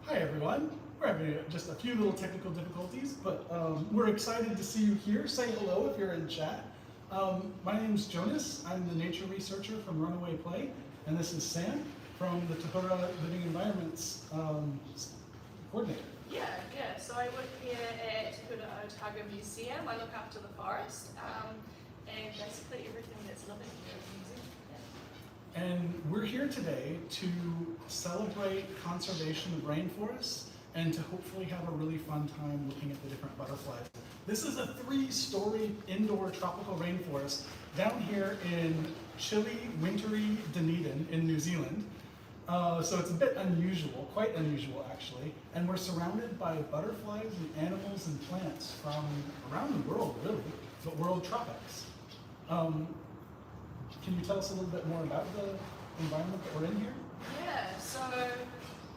Hi everyone. We're having just a few little technical difficulties, but we're excited to see you here. Say hello if you're in chat. My name's Jonas. I'm the nature researcher from Runaway Play, and this is Sam from the Tūhura Living Environments coordinator. Yeah. So I work here at Tūhura Otago Museum. I look after the forest and basically everything that's living here at the museum. Yeah. And we're here today to celebrate conservation of rainforests and to hopefully have a really fun time looking at the different butterflies. This is a 3-story indoor tropical rainforest down here in chilly, wintry Dunedin in New Zealand. So it's a bit unusual, quite unusual actually, and we're surrounded by butterflies and animals and plants from around the world really, but world tropics. Can you tell us a little bit more about the environment that we're in here? Yeah, so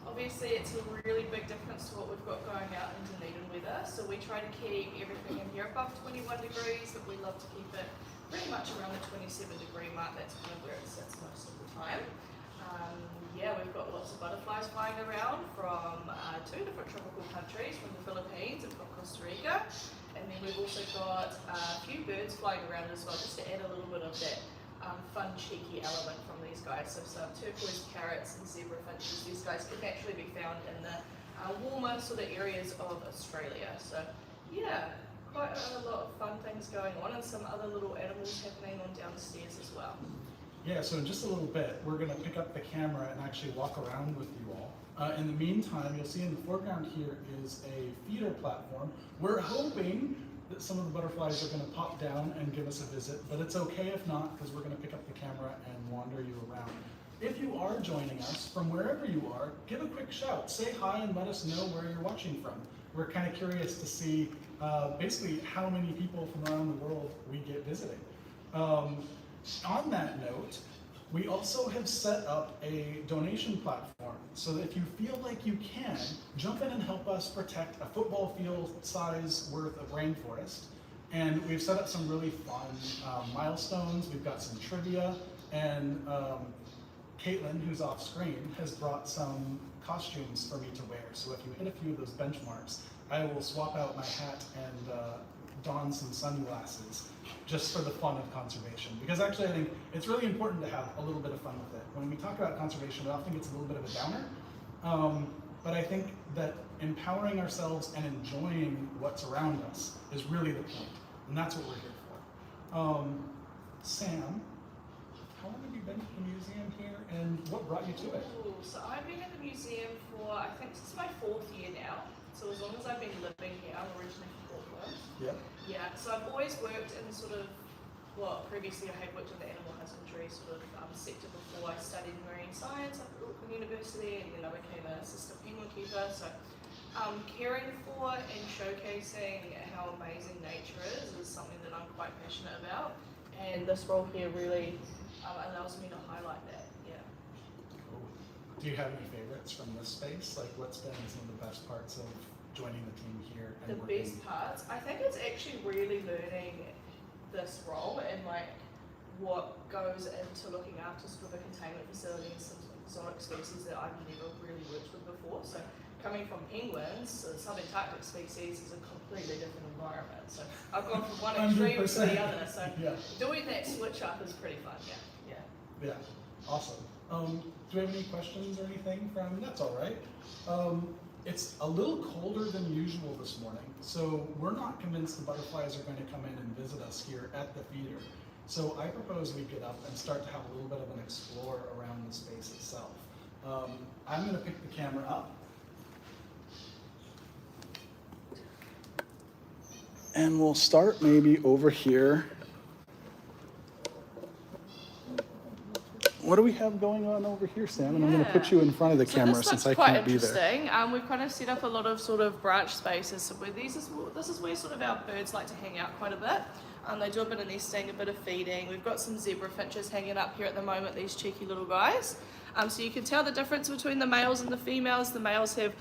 obviously it's a really big difference to what we've got going out in Dunedin weather. So we try to keep everything in here above 21 degrees, but we love to keep it pretty much around the 27-degree mark. That's kind of where it sits most of the time. Yeah, we've got lots of butterflies flying around from 2 different tropical countries, from the Philippines and from Costa Rica. And then we've also got a few birds flying around as well, just to add a little bit of that fun, cheeky element from these guys. So some turquoise parrots and zebra finches. These guys can actually be found in the warmer sort of areas of Australia. So yeah, quite a lot of fun things going on, and some other little animals happening on downstairs as well. Yeah, so in just a little bit, we're going to pick up the camera and actually walk around with you all. In the meantime, you'll see in the foreground here is a feeder platform. We're hoping that some of the butterflies are going to pop down and give us a visit, but it's okay if not, because we're going to pick up the camera and wander you around. If you are joining us from wherever you are, give a quick shout. Say hi and let us know where you're watching from. We're kind of curious to see basically how many people from around the world we get visiting. On that note, we also have set up a donation platform so that if you feel like you can, jump in and help us protect a football field size worth of rainforest. And we've set up some really fun milestones. We've got some trivia, and Caitlin, who's off screen, has brought some costumes for me to wear. So if you hit a few of those benchmarks, I will swap out my hat and don some sunglasses just for the fun of conservation. Because actually I think it's really important to have a little bit of fun with it. When we talk about conservation, it often gets a little bit of a downer. But I think that empowering ourselves and enjoying what's around us is really the point. And that's what we're here for. Sam, how long have you been at the museum here and what brought you to it? Ooh, so I've been at the museum for, I think this is my 4th year now. So as long as I've been living here, I'm originally from Auckland. Yep. Yeah, so I've always worked in sort of, well, previously I had worked in the animal husbandry sort of sector before. I studied marine science up at Auckland University, and then I became an assistant penguin keeper. So caring for and showcasing how amazing nature is something that I'm quite passionate about. And this role here really allows me to highlight that, yeah. Cool. Do you have any favorites from this space? Like what's been some of the best parts of joining the team here and The working? best parts, I think it's actually really learning this role and like what goes into looking after sort of a containment facility and some exotic species that I've never really worked with before. So coming from penguins, subantarctic species is a completely different environment. So I've gone from one extreme to the other. So yeah. Doing that switch up is pretty fun, yeah. Yeah, awesome. Do we have any questions or anything from, that's all right. It's a little colder than usual this morning, so we're not convinced the butterflies are going to come in and visit us here at the feeder. So I propose we get up and start to have a little bit of an explore around the space itself. I'm going to pick the camera up. And we'll start maybe over here. What do we have going on over here, Sam? And I'm going to put you in front of the camera since I can't be there. Quite interesting. We've kind of set up a lot of sort of branch spaces. So where this is where sort of our birds like to hang out quite a bit. They do a bit of nesting, a bit of feeding. We've got some zebra finches hanging up here at the moment, these cheeky little guys. So you can tell the difference between the males and the females. The males have,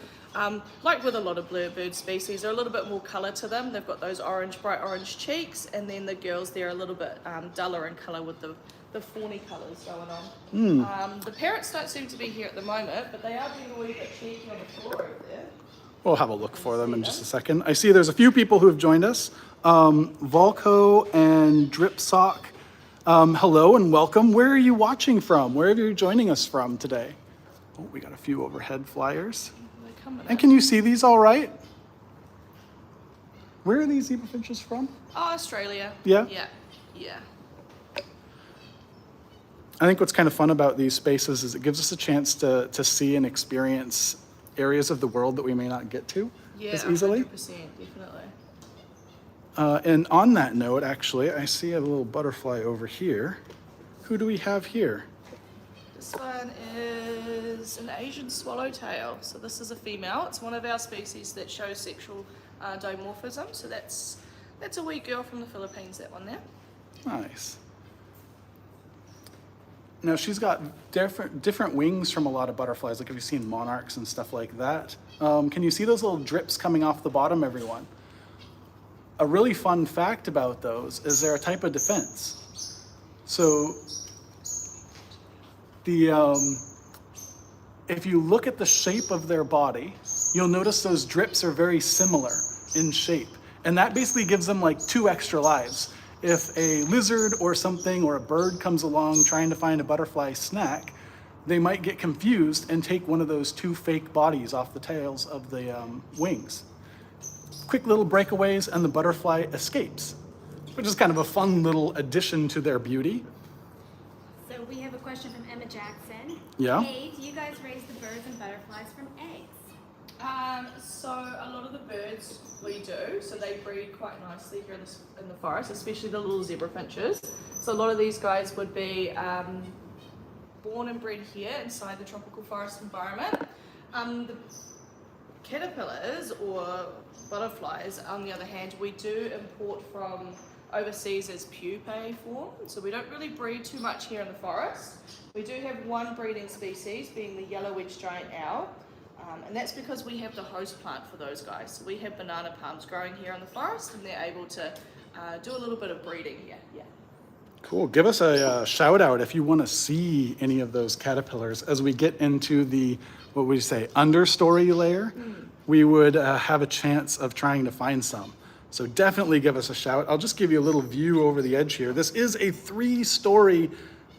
like with a lot of bird species, they're a little bit more colour to them. They've got those orange, bright orange cheeks, and then the girls, they're a little bit duller in colour with the the fawny colours going on. The parrots don't seem to be here at the moment, but they are being a wee bit cheeky on the floor over there. We'll have a look for them in just a second. I see there's a few people who have joined us. Volko and Dripsock, hello and welcome. Where are you watching from? Where are you joining us from today? Oh, we got a few overhead flyers. They're coming And can you see these all right? Where are these zebrafinches from? Oh, Australia. Yeah? Yeah. I think what's kind of fun about these spaces is it gives us a chance to see and experience areas of the world that we may not get to as easily. 100%, definitely. And on that note, actually, I see a little butterfly over here. Who do we have here? This one is an Asian swallowtail. So this is a female. It's one of our species that shows sexual dimorphism. So that's a wee girl from the Philippines, that one there. Nice. Now she's got different wings from a lot of butterflies. Like, have you seen monarchs and stuff like that? Can you see those little drips coming off the bottom, everyone? A really fun fact about those is they're a type of defense. So if you look at the shape of their body, you'll notice those drips are very similar in shape. And that basically gives them like 2 extra lives. If a lizard or something or a bird comes along trying to find a butterfly snack, they might get confused and take one of those 2 fake bodies off the tails of the wings. Quick little breakaways and the butterfly escapes, which is kind of a fun little addition to their beauty. So we have a question from Emma Jackson. Yeah? Hey, do you guys raise the birds and butterflies from eggs? So a lot of the birds we do, so they breed quite nicely here in the forest, especially the little zebra finches. So a lot of these guys would be born and bred here inside the tropical forest environment. The caterpillars or butterflies, on the other hand, we do import from overseas as pupae form, so we don't really breed too much here in the forest. We do have one breeding species, being the yellow-edged giant owl, and that's because we have the host plant for those guys. So we have banana palms growing here in the forest, and they're able to do a little bit of breeding here. Yeah. Cool. Give us a shout out if you want to see any of those caterpillars as we get into the, what would you say, understory layer. We would have a chance of trying to find some. So definitely give us a shout. I'll just give you a little view over the edge here. This is a 3-story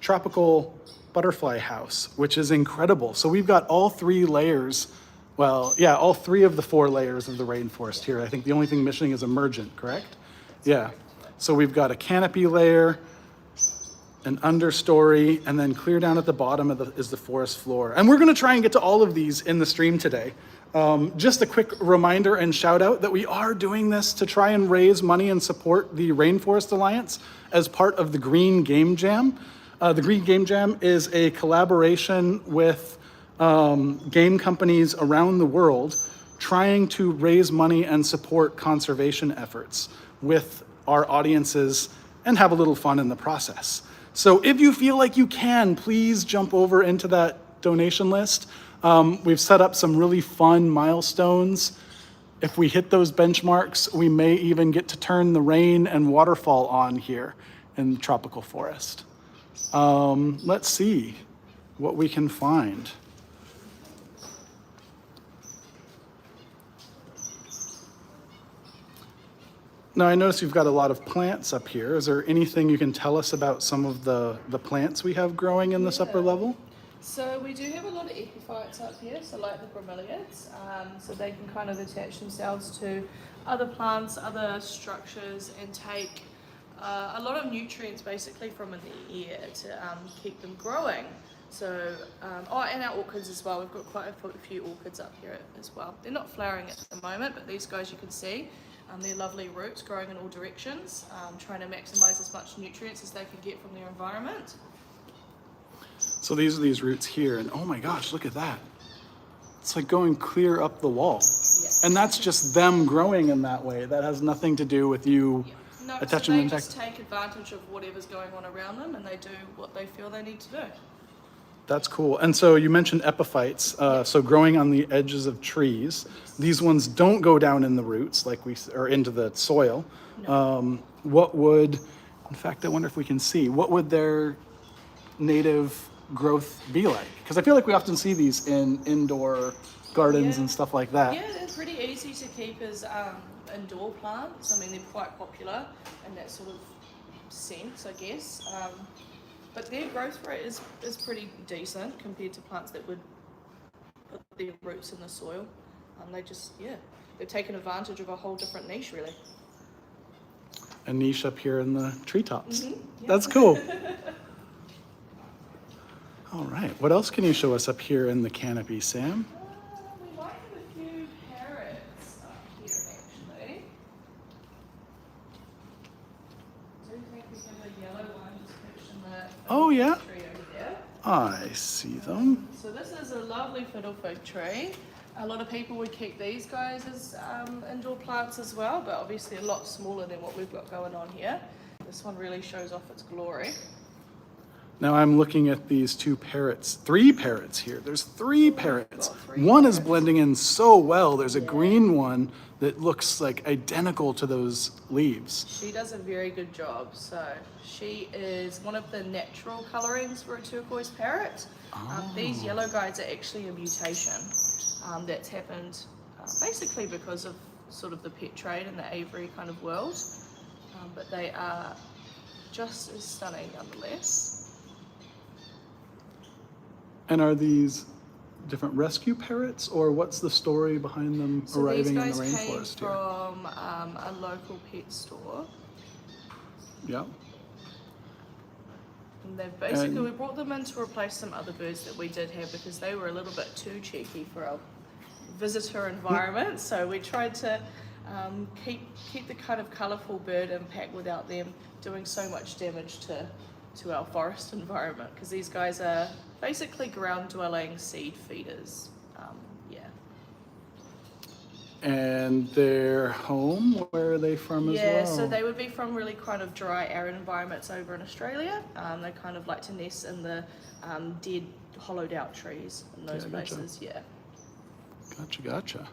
tropical butterfly house, which is incredible. So we've got all 3 layers. Well, yeah, all 3 of the 4 layers of the rainforest here. I think the only thing missing is emergent, correct? Yeah. So we've got a canopy layer, an understory, and then clear down at the bottom is the forest floor. And we're gonna try and get to all of these in the stream today. Just a quick reminder and shout out that we are doing this to try and raise money and support the Rainforest Alliance as part of the Green Game Jam. The Green Game Jam is a collaboration with game companies around the world trying to raise money and support conservation efforts with our audiences and have a little fun in the process. So if you feel like you can, please jump over into that donation list. We've set up some really fun milestones. If we hit those benchmarks, we may even get to turn the rain and waterfall on here in the tropical forest. Let's see what we can find. Now, I notice you've got a lot of plants up here. Is there anything you can tell us about some of the plants we have growing in this upper level? So we do have a lot of epiphytes up here, so like the bromeliads, so they can kind of attach themselves to other plants, other structures, and take a lot of nutrients basically from in the air to keep them growing. So, and our orchids as well. We've got quite a few orchids up here as well. They're not flowering at the moment, but these guys you can see, they're lovely roots growing in all directions, trying to maximize as much nutrients as they can get from their environment. So these are these roots here, and oh my gosh, look at that. It's like going clear up the wall. Yeah. And that's just them growing in that way. That has nothing to do with you attaching them. No, so they just take advantage of whatever's going on around them, and they do what they feel they need to do. That's cool. And so you mentioned epiphytes, so growing on the edges of trees. These ones don't go down in the roots or into the soil. No. What would, in fact, I wonder if we can see, what would their native growth be like? Because I feel like we often see these in indoor gardens Yeah. and stuff like that. Yeah, they're pretty easy to keep as indoor plants. I mean, they're quite popular in that sort of sense, I guess. But their growth rate is pretty decent compared to plants that would put their roots in the soil. They just, yeah, they've taken advantage of a whole different niche, really. A niche up here in the treetops. Yeah. That's cool. All right, what else can you show us up here in the canopy, Sam? We might have a few parrots up here, actually. I do think we have a yellow one just perched in the Oh, yeah? tree over there. I see them. So this is a lovely fiddle fig tree. A lot of people would keep these guys as indoor plants as well, but obviously a lot smaller than what we've got going on here. This one really shows off its glory. Now I'm looking at these two parrots, 3 parrots here. There's 3 parrots. got 3 One is parrots. blending in so well. There's a green one that looks like identical to those leaves. She does a very good job. So she is one of the natural colorings for a turquoise parrot. These yellow guys are actually a mutation that's happened basically because of sort of the pet trade and the aviary kind of world. But they are just as stunning nonetheless. And are these different rescue parrots, or what's the story behind them So arriving these in the guys came rainforest here? from a local pet store. Yeah. And they've basically, And- we brought them in to replace some other birds that we did have because they were a little bit too cheeky for our visitor environment. So we tried to keep the kind of colourful bird impact without them doing so much damage to our forest environment, because these guys are basically ground dwelling seed feeders. Yeah. And their home, where are they from as well? Yeah, so they would be from really kind of dry, arid environments over in Australia. They kind of like to nest in the dead, hollowed out trees in those Yeah, gotcha. places. Yeah. Gotcha.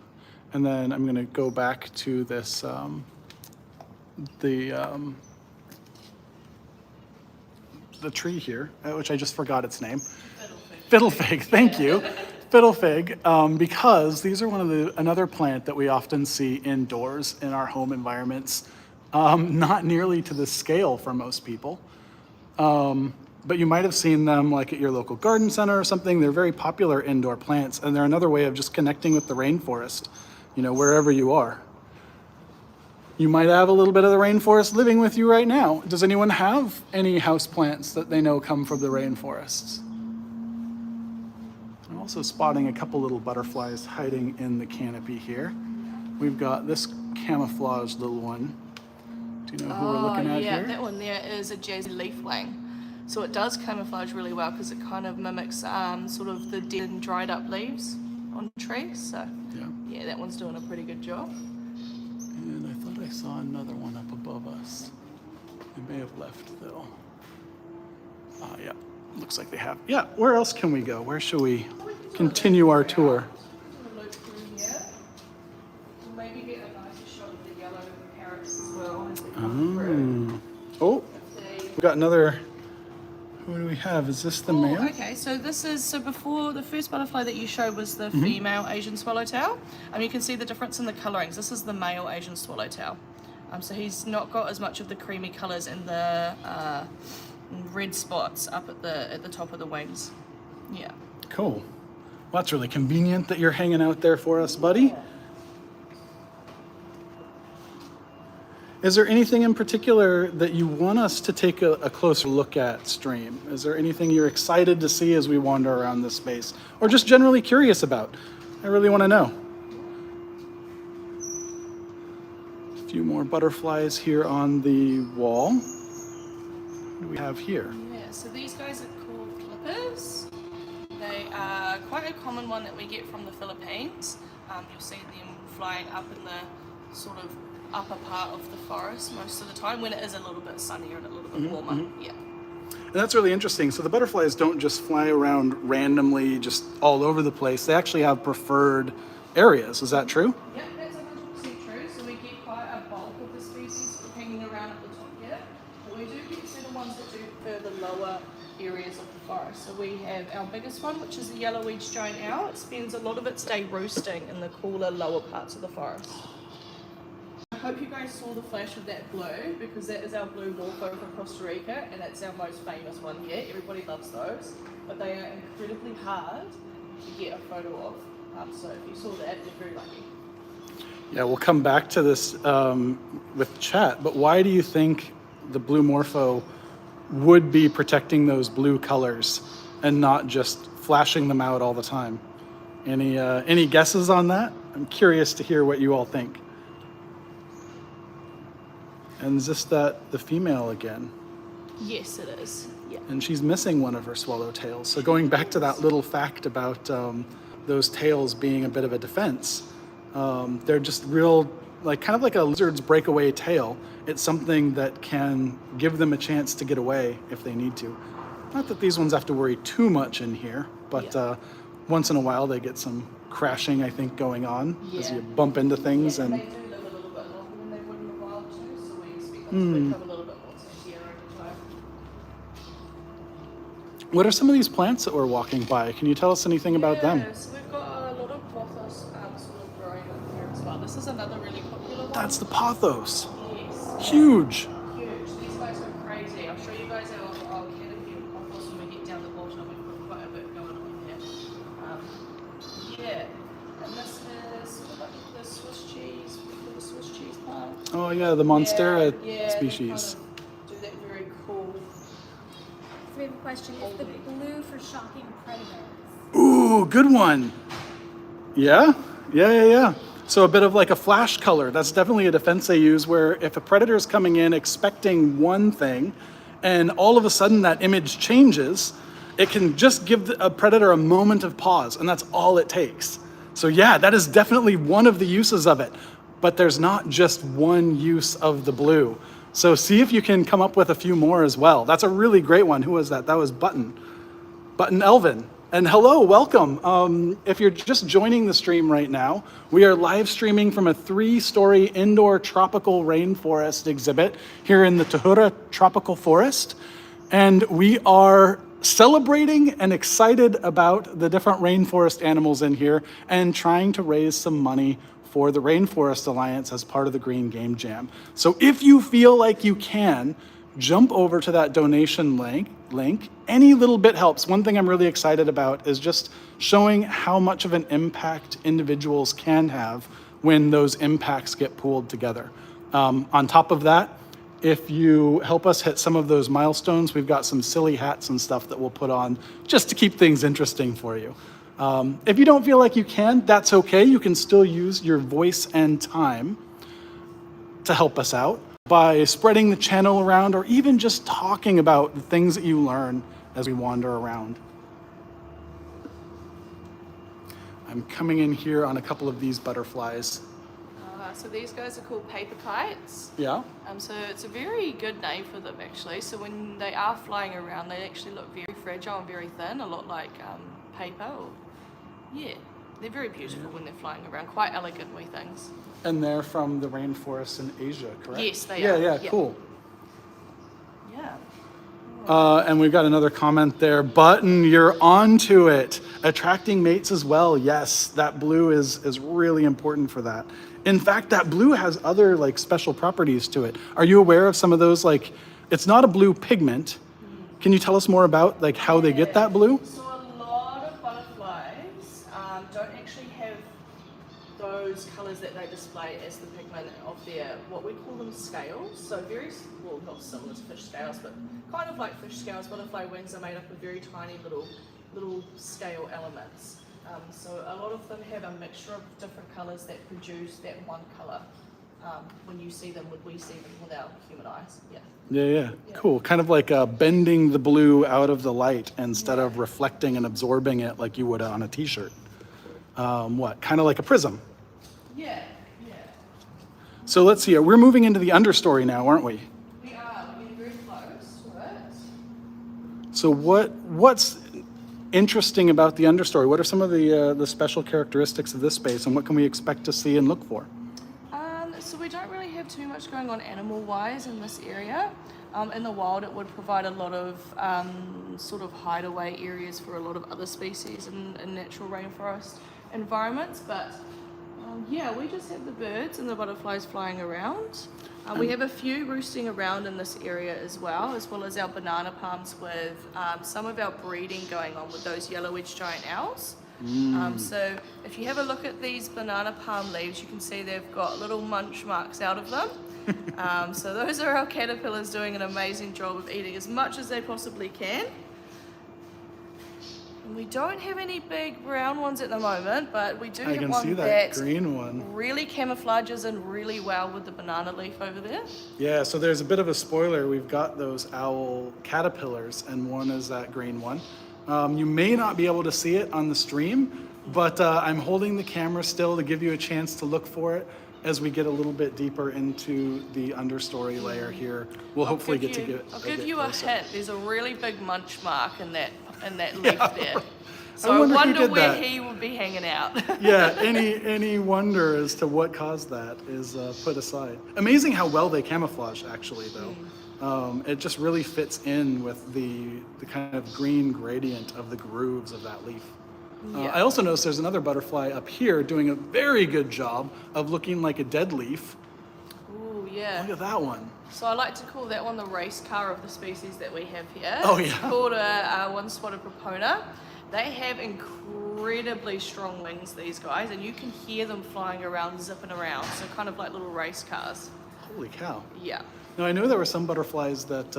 And then I'm going to go back to this, the tree here, which I just forgot its name. Fiddle fig, thank you. Fiddle fig, because these are another plant that we often see indoors in our home environments, not nearly to this scale for most people. But you might have seen them like at your local garden center or something. They're very popular indoor plants, and they're another way of just connecting with the rainforest, wherever you are. You might have a little bit of the rainforest living with you right now. Does anyone have any house plants that they know come from the rainforests? I'm also spotting a couple little butterflies hiding in the canopy here. We've got this camouflaged little one. Do you know who we're looking at yeah, here? that one there is a jazzy leafwing. So it does camouflage really well because it kind of mimics sort of the dead and dried up leaves on trees. So yeah, that one's doing a pretty good job. And I thought I saw another one up above us. They may have left though. Yeah, looks like they have. Yeah, where else can we go? Where should we continue our tour? Do a loop through here. We'll maybe get a nicer shot of the yellow parrots as well as they come through. Oh, If they- we got another. What do we have? Is this the Oh, male? okay, so this is, so before the first butterfly that you showed was the female Asian swallowtail. You can see the difference in the colorings. This is the male Asian swallowtail. So he's not got as much of the creamy colors and the red spots up at the top of the wings. Yeah. Cool. Well, that's really convenient that you're hanging out there for us, buddy. Is there anything in particular that you want us to take a closer look at, Stream? Is there anything you're excited to see as we wander around this space? Or just generally curious about? I really want to know. A few more butterflies here on the wall. What do we have here? Yeah, so these guys are called clippers. They are quite a common one that we get from the Philippines. You'll see them flying up in the sort of upper part of the forest most of the time when it is a little bit sunnier and a little bit warmer. Yeah. And that's really interesting. So the butterflies don't just fly around randomly, just all over the place. They actually have preferred areas. Is that true? Yep, that's 100% true. So we get quite a bulk of the species hanging around at the top here. But we do get certain ones that do prefer the lower areas of the So we have our biggest one, which is the yellow-edged giant owl. It spends a lot of its day roosting in the cooler, lower parts of the forest. I hope you guys saw the flash of that blue, because that is our blue Morpho from Costa Rica, and it's our most famous one here. Everybody loves those, but they are incredibly hard to get a photo of. So if you saw that, you're very lucky. Yeah, we'll come back to this with chat, but why do you think the blue Morpho would be protecting those blue colors and not just flashing them out all the time? Any guesses on that? I'm curious to hear what you all think. And is this the female again? Yes, it is. Yeah. And she's missing one of her swallowtails. So going back to that little fact about those tails being a bit of a defense, they're just real, like kind of like a lizard's breakaway tail. It's something that can give them a chance to get away if they need to. Not that these ones have to worry too much in here, but once in a while they get some crashing, I think, going on as you bump into things. And they do live a little bit longer than they would in the wild too, so we expect them to become a little bit more sentient over time. what are some of these plants that we're walking by? Can you tell us anything about them? So we've got a lot of Pothos sort of growing up here as well. This is another really popular one. That's the Pothos. Yes. Huge. Huge. These guys are crazy. I'll show you guys our canopy of Pothos when we get down the bottom. We've got quite a bit going on there. And this is sort of like the Swiss cheese, the Swiss cheese plant. Oh yeah, the Monstera They species. kind of do that very cool. So we have a question, is the blue for shocking predators? Ooh, good one. Yeah. So a bit of like a flash color. That's definitely a defense they use, where if a predator is coming in expecting one thing and all of a sudden that image changes, it can just give a predator a moment of pause, and that's all it takes. So yeah, that is definitely one of the uses of it. But there's not just one use of the blue. So see if you can come up with a few more as well. That's a really great one. Who was that? That was Button Elvin. And hello, welcome. If you're just joining the stream right now, we are live streaming from a 3-story indoor tropical rainforest exhibit here in the Tūhura Tropical Forest. And we are celebrating and excited about the different rainforest animals in here and trying to raise some money for the Rainforest Alliance as part of the Green Game Jam. So if you feel like you can, jump over to that donation link. Any little bit helps. One thing I'm really excited about is just showing how much of an impact individuals can have when those impacts get pooled together. On top of that, if you help us hit some of those milestones, we've got some silly hats and stuff that we'll put on just to keep things interesting for you. If you don't feel like you can, that's okay. You can still use your voice and time to help us out by spreading the channel around, or even just talking about the things that you learn as we wander around. I'm coming in here on a couple of these butterflies. So these guys are called paper kites. Yeah? So it's a very good name for them actually. So when they are flying around, they actually look very fragile and very thin, a lot like paper. They're very beautiful when they're flying around, quite elegant wee things. And they're from the rainforests in Asia, correct? Yes, they are. Yeah, cool. Yeah. And we've got another comment there. Button, you're on to it. Attracting mates as well. Yes, that blue is really important for that. In fact, that blue has other like special properties to it. Are you aware of some of those? Like, it's not a blue pigment. Can you tell us more about like how they get that blue? So a lot of butterflies don't actually have those colours that they display as the pigment of their, what we call them scales. So very, well, not similar to fish scales, but kind of like fish scales. Butterfly wings are made up of very tiny little scale elements. So a lot of them have a mixture of different colours that produce that one colour when you see them, when we see them with our human eyes. Yeah. Cool. Kind of like bending the blue out of the light instead of reflecting and absorbing it like you would on a t-shirt. Kind of like a prism. Yeah. So let's see, we're moving into the understory now, aren't we? We are. We're getting very close to it. So what's interesting about the understory? What are some of the special characteristics of this space, and what can we expect to see and look for? So we don't really have too much going on animal-wise in this area. In the wild, it would provide a lot of sort of hideaway areas for a lot of other species in natural rainforest environments. But yeah, we just have the birds and the butterflies flying around. We have a few roosting around in this area as well as our banana palms with some of our breeding going on with those yellow-edged giant owls. So if you have a look at these banana palm leaves, you can see they've got little munch marks out of them. So those are our caterpillars doing an amazing job of eating as much as they possibly can. And we don't have any big brown ones at the moment, but we do have one see that green one. Really camouflages in really well with the banana leaf over there. Yeah, so there's a bit of a spoiler. We've got those owl caterpillars, and one is that green one. You may not be able to see it on the stream, but I'm holding the camera still to give you a chance to look for it as we get a little bit deeper into the understory layer here. We'll hopefully get to get I'll give you a hint. There's a really big munch mark in that leaf there. So I wonder where he would be hanging out. Yeah, any wonder as to what caused that is put aside. Amazing how well they camouflage, actually, though. It just really fits in with the kind of green gradient of the grooves of that leaf. Yeah. I also noticed there's another butterfly up here doing a very good job of looking like a dead leaf. Ooh, yeah. Look at that one. So I like to call that one the race car of the species that we have here. Oh, It's yeah. called a one-spotted Prepona. They have incredibly strong wings, these guys, and you can hear them flying around, zipping around, so kind of like little race cars. Holy cow. Yeah. Now, I know there were some butterflies that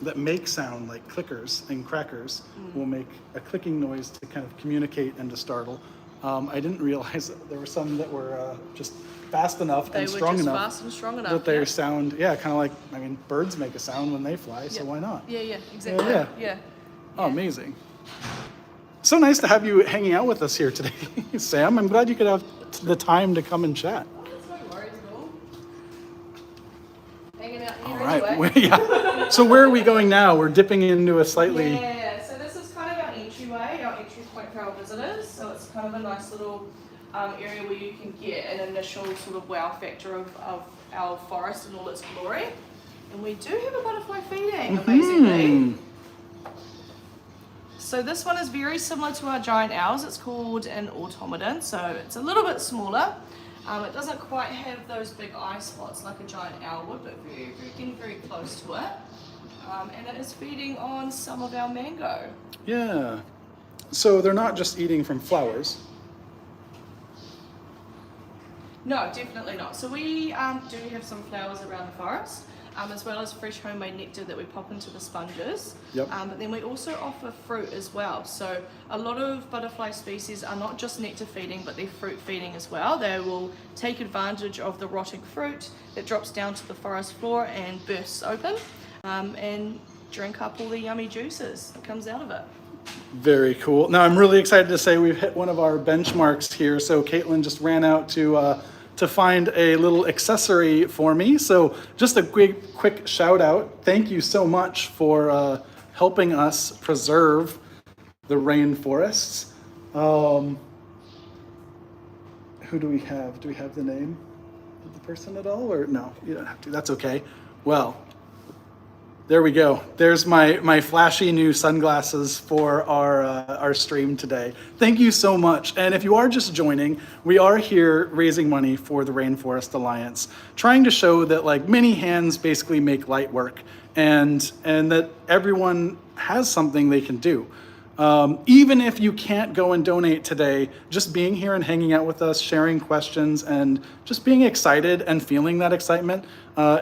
that make sound like clickers and crackers will make a clicking noise to kind of communicate and to startle. I didn't realize that there were some that were just fast enough They and were strong just enough fast and strong enough. that they yeah. sound, kind of like, I mean, birds make a sound when they fly, so Yeah. why not? Yeah, exactly. Yeah. Yeah. Oh, amazing. So nice to have you hanging out with us here today, Sam. I'm glad you could have the time to come and chat. Oh, that's no worries at all. Hanging out here All right. anyway. Yeah. So where are we going now? We're dipping into a slightly... Yeah, so this is kind of our entryway, our entry point for our visitors. So it's kind of a nice little area where you can get an initial sort of wow factor of our forest and all its glory. And we do have a butterfly feeding, amazingly. So this one is very similar to our giant owls. It's called an automaton, so it's a little bit smaller. It doesn't quite have those big eye spots like a giant owl would, but getting very close to it. And it is feeding on some of our mango. Yeah. So they're not just eating from flowers. No, definitely not. So we do have some flowers around the forest, as well as fresh homemade nectar that we pop into the sponges. Yep. But then we also offer fruit as well. So a lot of butterfly species are not just nectar feeding, but they're fruit feeding as well. They will take advantage of the rotting fruit that drops down to the forest floor and bursts open, and drink up all the yummy juices that comes out of it. Very cool. Now I'm really excited to say we've hit one of our benchmarks here. So Caitlin just ran out to find a little accessory for me. So just a quick shout out. Thank you so much for helping us preserve the rainforests. Who do we have? Do we have the name of the person at all? Or no, you don't have to. That's okay. Well, there we go. There's my flashy new sunglasses for our stream today. Thank you so much. And if you are just joining, we are here raising money for the Rainforest Alliance, trying to show that like many hands basically make light work, and that everyone has something they can do. Even if you can't go and donate today, just being here and hanging out with us, sharing questions, and just being excited and feeling that excitement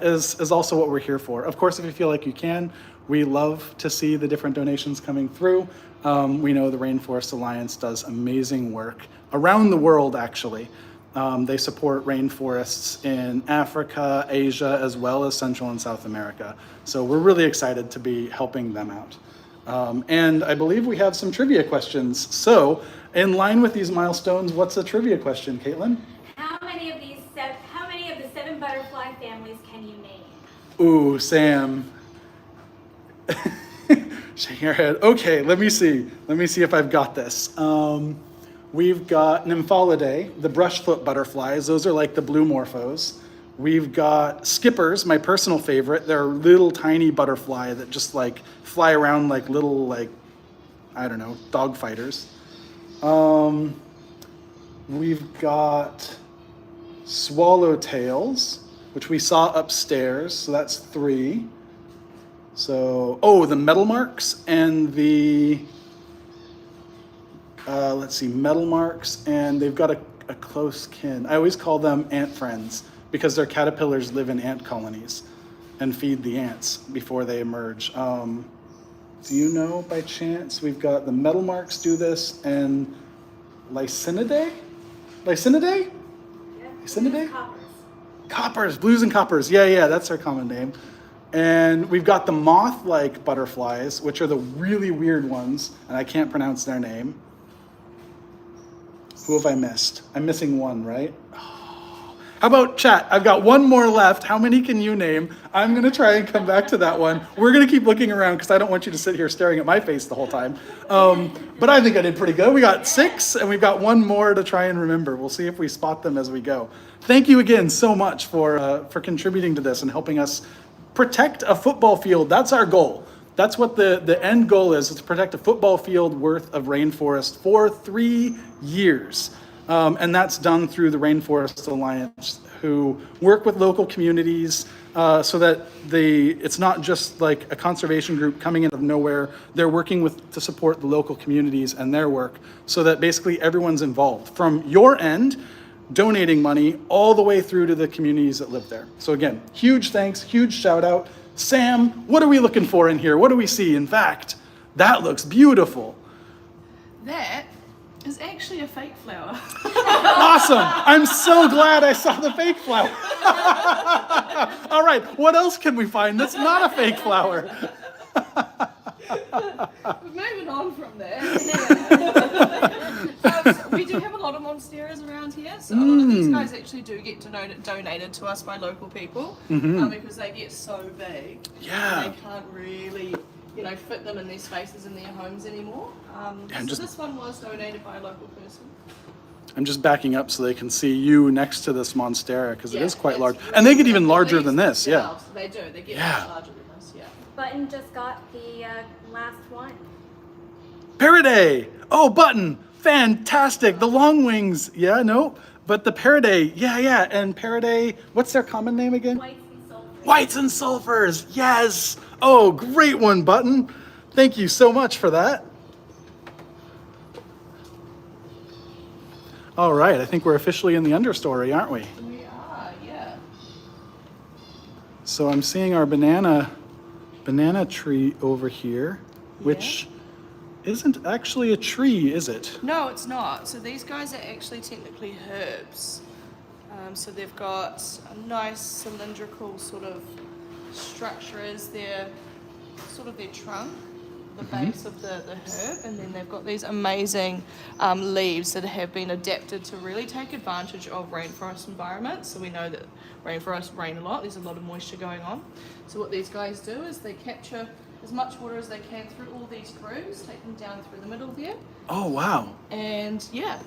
is also what we're here for. Of course, if you feel like you can, we love to see the different donations coming through. We know the Rainforest Alliance does amazing work around the world, actually. They support rainforests in Africa, Asia, as well as Central and South America. So we're really excited to be helping them out. And I believe we have some trivia questions. So, in line with these milestones, what's a trivia question, Caitlin? How many of the 7 butterfly families can you name? Ooh, Sam. Shaking her head. Okay, let me see. Let me see if I've got this. We've got Nymphalidae, the brushfoot butterflies. Those are like the blue Morphos. We've got skippers, my personal favorite. They're a little tiny butterfly that just like fly around like little, like, I don't know, dog fighters. We've got swallowtails, which we saw upstairs, so that's 3. So, oh, the metal marks and the, let's see, metal marks, and they've got a close kin. I always call them ant friends because their caterpillars live in ant colonies and feed the ants before they emerge. Do you know by chance? We've got the metal marks do this, and Lycinidae? Lycinidae? Yeah. Lycinidae? Coppers. Coppers, blues and coppers. Yeah, that's our common name. And we've got the moth-like butterflies, which are the really weird ones, and I can't pronounce their name. Who have I missed? I'm missing one, right? Oh. How about chat? I've got one more left. How many can you name? I'm going to try and come back to that one. We're going to keep looking around because I don't want you to sit here staring at my face the whole time. But I think I did pretty good. We got 6, and we've got one more to try and remember. We'll see if we spot them as we go. Thank you again so much for contributing to this and helping us protect a football field. That's our goal. That's what the end goal is to protect a football field worth of rainforest for 3 years. And that's done through the Rainforest Alliance, who work with local communities so that it's not just like a conservation group coming out of nowhere. They're working to support the local communities and their work so that basically everyone's involved from your end, donating money all the way through to the communities that live there. So again, huge thanks, huge shout out. Sam, what are we looking for in here? What do we see? In fact, that looks beautiful. That is actually a fake flower. Awesome. I'm so glad I saw the fake flower. All right, what else can we find that's not a fake flower? Moving on from there. So we do have a lot of monsteras around here, so a lot of these guys actually do get donated to us by local people because they get so big. Yeah. They can't really, fit them in their spaces in their homes anymore. This one was donated by a local person. I'm just backing up so they can see you next to this monstera because it is quite large. And they get even larger than this, yeah. They do. They get much larger than this, yeah. Button just got the last one. Paraday! Oh, Button! Fantastic! The Longwings! Yeah, no? But the Paraday, yeah. And Paraday, what's their common name again? Whites and sulfurs. Whites and sulfurs! Yes! Oh, great one, Button! Thank you so much for that. All right, I think we're officially in the understory, aren't we? We are, yeah. So I'm seeing our banana tree over here, which isn't actually a tree, is it? No, it's not. So these guys are actually technically herbs. So they've got a nice cylindrical sort of structure as their trunk, the base of the herb, and then they've got these amazing leaves that have been adapted to really take advantage of rainforest environments. So we know that rainforests rain a lot, there's a lot of moisture going on. So what these guys do is they capture as much water as they can through all these grooves, take them down through the middle there. Oh, wow. And yeah.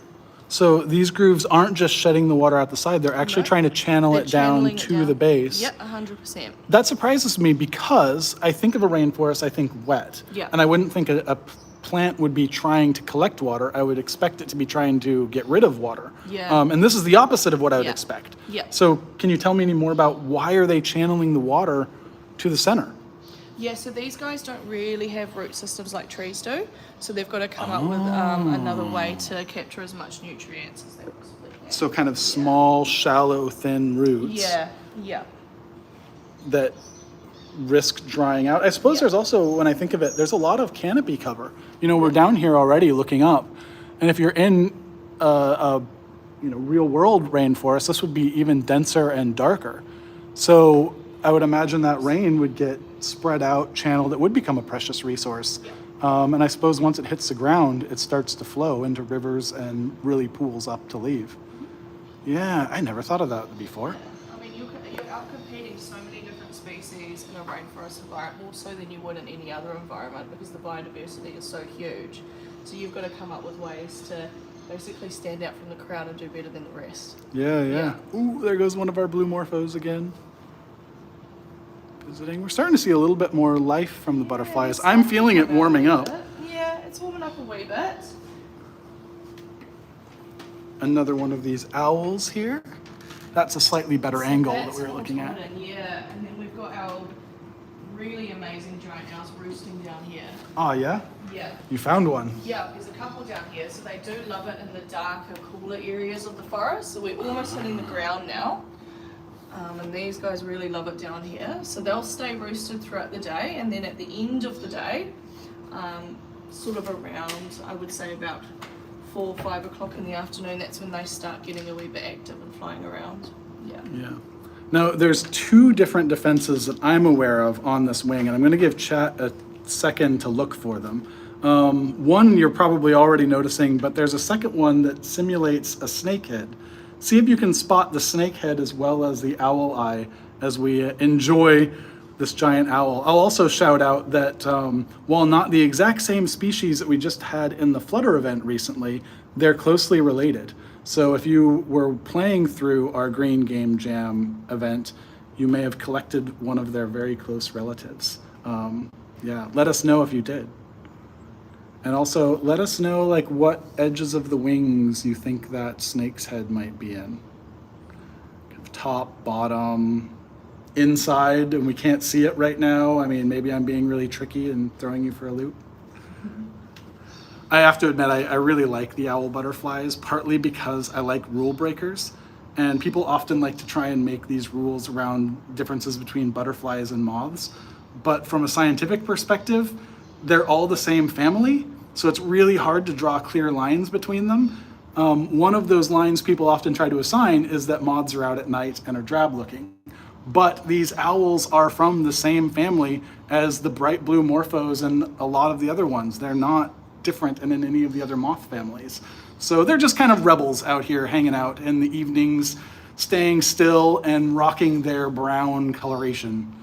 So these grooves aren't just shedding the water out the side, they're actually trying to channel it down to the base. Yep, 100%. That surprises me because I think of a rainforest, I think wet. Yeah. And I wouldn't think a plant would be trying to collect water. I would expect it to be trying to get rid of water. Yeah. And this is the opposite of what I would expect. Yeah. So can you tell me any more about why are they channeling the water to the center? Yeah, so these guys don't really have root systems like trees do. So they've got to come up with another way to capture as much nutrients as they possibly can. So kind of small, shallow, thin roots. Yeah. That risk drying out. I suppose there's also, when I think of it, there's a lot of canopy cover. We're down here already looking up, and if you're in a real world rainforest, this would be even denser and darker. So I would imagine that rain would get spread out, channeled. It would become a precious resource. And I suppose once it hits the ground, it starts to flow into rivers and really pools up to leave. Yeah, I never thought of that before. I mean, you're outcompeting so many different species in a rainforest environment, more so than you would in any other environment, because the biodiversity is so huge. So you've got to come up with ways to basically stand out from the crowd and do better than the rest. Yeah. Ooh, there goes one of our blue Morphos again. Visiting. We're starting to see a little bit more life from the butterflies. I'm feeling it warming up. Yeah, it's warming up a wee bit. Another one of these owls here. That's a slightly better angle that we were looking at. Yeah, and then we've got our really amazing giant owls roosting down here. Oh, yeah? Yeah. You found one. Yeah, there's a couple down here, so they do love it in the darker, cooler areas of the forest. So we're almost hitting the ground now. And these guys really love it down here. So they'll stay roosted throughout the day, and then at the end of the day, sort of around, I would say about 4 or 5 o'clock in the afternoon, that's when they start getting a wee bit active and flying around. Yeah. Now, there's 2 different defenses that I'm aware of on this wing, and I'm going to give chat a second to look for them. One you're probably already noticing, but there's a second one that simulates a snakehead. See if you can spot the snakehead as well as the owl eye as we enjoy this giant owl. I'll also shout out that while not the exact same species that we just had in the Flutter event recently, they're closely related. So if you were playing through our Green Game Jam event, you may have collected one of their very close relatives. Yeah, let us know if you did. And also let us know like what edges of the wings you think that snake's head might be in. Top, bottom, inside, and we can't see it right now. I mean, maybe I'm being really tricky and throwing you for a loop. I have to admit, I really like the owl butterflies, partly because I like rule breakers. And people often like to try and make these rules around differences between butterflies and moths. But from a scientific perspective, they're all the same family. So it's really hard to draw clear lines between them. One of those lines people often try to assign is that moths are out at night and are drab looking. But these owls are from the same family as the bright blue Morphos and a lot of the other ones. They're not different in any of the other moth families. So they're just kind of rebels out here hanging out in the evenings, staying still and rocking their brown coloration.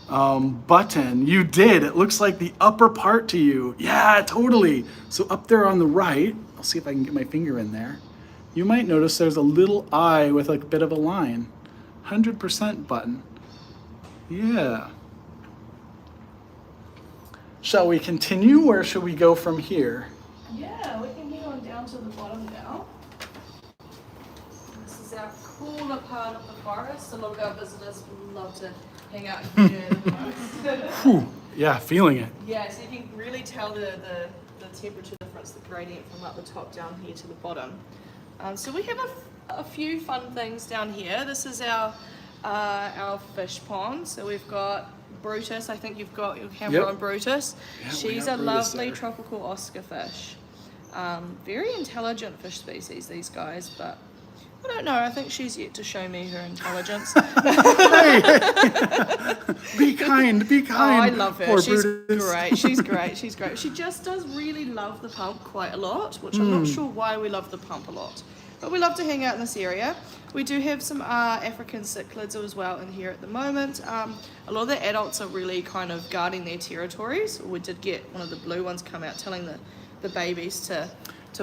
Button, you did. It looks like the upper part to you. Yeah, totally. So up there on the right, I'll see if I can get my finger in there. You might notice there's a little eye with like a bit of a line. 100% button. Yeah. Shall we continue or should we go from here? Yeah, we can head on down to the bottom now. This is our cooler part of the forest. A lot of our visitors love to hang out here the most. Whew. Yeah, feeling it. Yeah, so you can really tell the temperature difference, the gradient from up the top down here to the bottom. So we have a few fun things down here. This is our fish pond. So we've got Brutus. I think you've got your camera on Brutus. Yep, She's a lovely tropical Oscar fish. Very intelligent fish species, these guys, but I don't know. I think she's yet to show me her intelligence. Be kind, be kind. Oh, I love her. Poor She's Brutus. great. She's great. She's great. She just does really love the pump quite a lot, which I'm not sure why we love the pump a lot. But we love to hang out in this area. We do have some African cichlids as well in here at the moment. A lot of the adults are really kind of guarding their territories. We did get one of the blue ones come out telling the babies to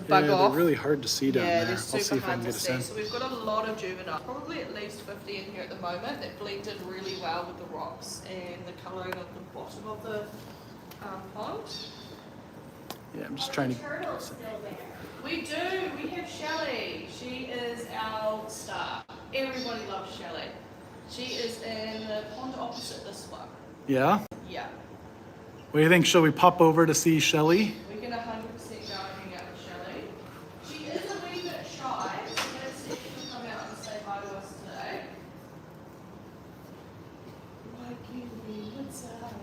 bug off. They're really hard to see down there. They're I'll see super if I hard can to get a see. sense. So we've got a lot of juveniles, probably at least 50 in here at the moment, that blend in really well with the rocks and the colouring of the bottom of the pond. Yeah, I'm just trying to. Turtle's still there. We do. We have Shelly. She is our star. Everybody loves Shelly. She is in the pond opposite this one. Yeah? Yeah. What do you think? Shall we pop over to see Shelly? We can 100% go and hang out with Shelly. She is a wee bit shy, so let's see if she can come out and say hi to us today. Hi, Kiwi. What's up?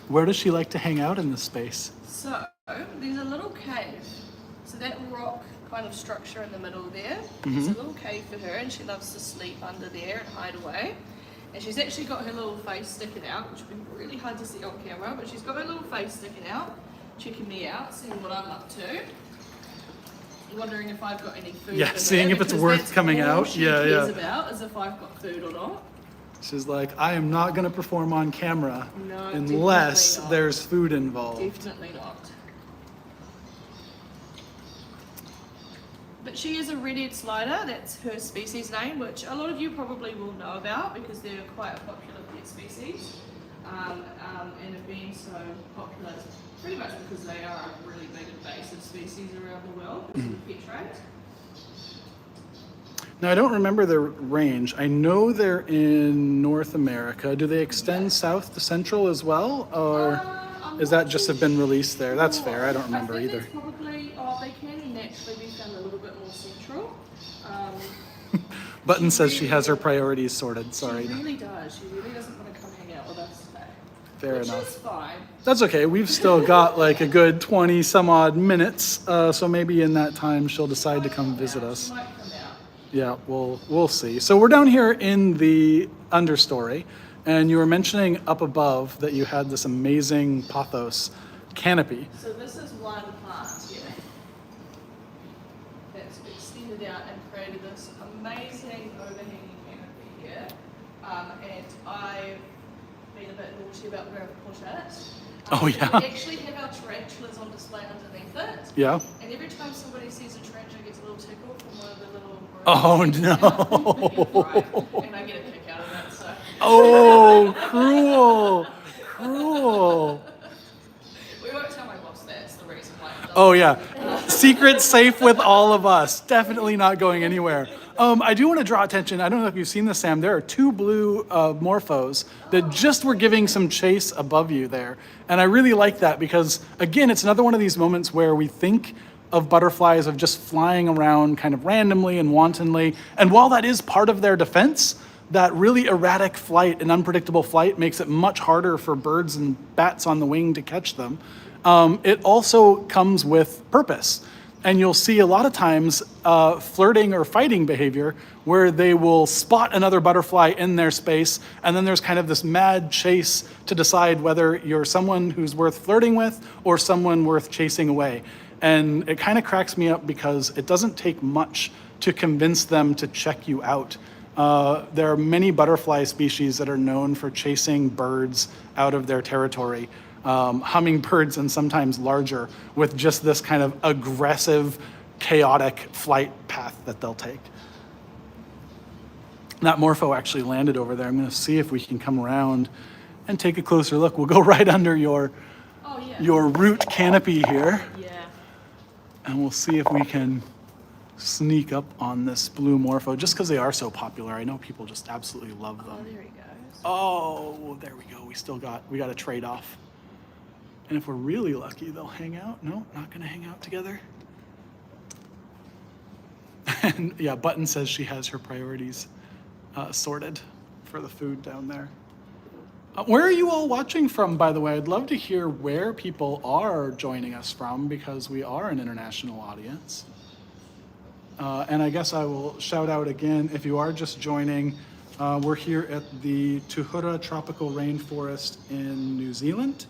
Where does she like to hang out in this space? So, there's a little cave. So that rock kind of structure in the middle there, there's a little cave for her, and she loves to sleep under there and hide away. And she's actually got her little face sticking out, which would be really hard to see on camera, but she's got her little face sticking out, checking me out, seeing what I'm up to. Wondering if I've got any food. Yeah, in seeing there, if it's because worth that's coming all out. she Yeah, cares yeah. about is if I've got food or not. She's like, I am not going to perform on camera No, unless definitely not. there's food involved. Definitely not. But she is a red-eared slider, that's her species name, which a lot of you probably will know about because they're quite a popular pet species. And have been so popular pretty much because they are a really big invasive species around the world because of the pet trade. Now, I don't remember their range. I know they're in North America. Do they extend south to central as well? Or is that just have been released there? That's fair. I don't remember I think either. that's probably, they can naturally be found a little bit more central. Button says she has her priorities sorted. Sorry. She really does. She really doesn't want to come hang out with us today. Fair Which enough. is fine. That's okay. We've still got like a good 20 some odd minutes. So maybe in that time she'll decide to come visit us. She might come out. Yeah, we'll see. So we're down here in the Understory, and you were mentioning up above that you had this amazing Pothos canopy. So this is one plant here that's extended out and created this amazing overhanging canopy here. And I've been a bit naughty about where I've put it. Oh, yeah? We actually have our tarantulas on display underneath it. Yeah? And every time somebody sees a tarantula gets a little tickle from one of the little Oh, roads, no. right, and I get a kick out of it, so. Oh, cruel. Cruel. We won't tell my boss that's the reason why I'm done. Oh, yeah. Secret safe with all of us. Definitely not going anywhere. I do want to draw attention. I don't know if you've seen this, Sam. There are two blue Morphos that just were giving some chase above you there. And I really like that because, again, it's another one of these moments where we think of butterflies of just flying around kind of randomly and wantonly. And while that is part of their defense, that really erratic flight and unpredictable flight makes it much harder for birds and bats on the wing to catch them. It also comes with purpose. And you'll see a lot of times flirting or fighting behavior where they will spot another butterfly in their space, and then there's kind of this mad chase to decide whether you're someone who's worth flirting with or someone worth chasing away. And it kind of cracks me up because it doesn't take much to convince them to check you out. There are many butterfly species that are known for chasing birds out of their territory. Hummingbirds and sometimes larger, with just this kind of aggressive, chaotic flight path that they'll take. That Morpho actually landed over there. I'm going to see if we can come around and take a closer look. We'll go right under your root canopy here, and we'll see if we can sneak up on this blue Morpho, just because they are so popular. I know people just absolutely love them. Oh, there he goes. Oh, there we go. We got a trade-off. And if we're really lucky, they'll hang out. No, not gonna hang out together. And yeah, Button says she has her priorities sorted for the food down there. Where are you all watching from, by the way? I'd love to hear where people are joining us from because we are an international audience. And I guess I will shout out again, if you are just joining, we're here at the Tūhura Tropical Rainforest in New Zealand.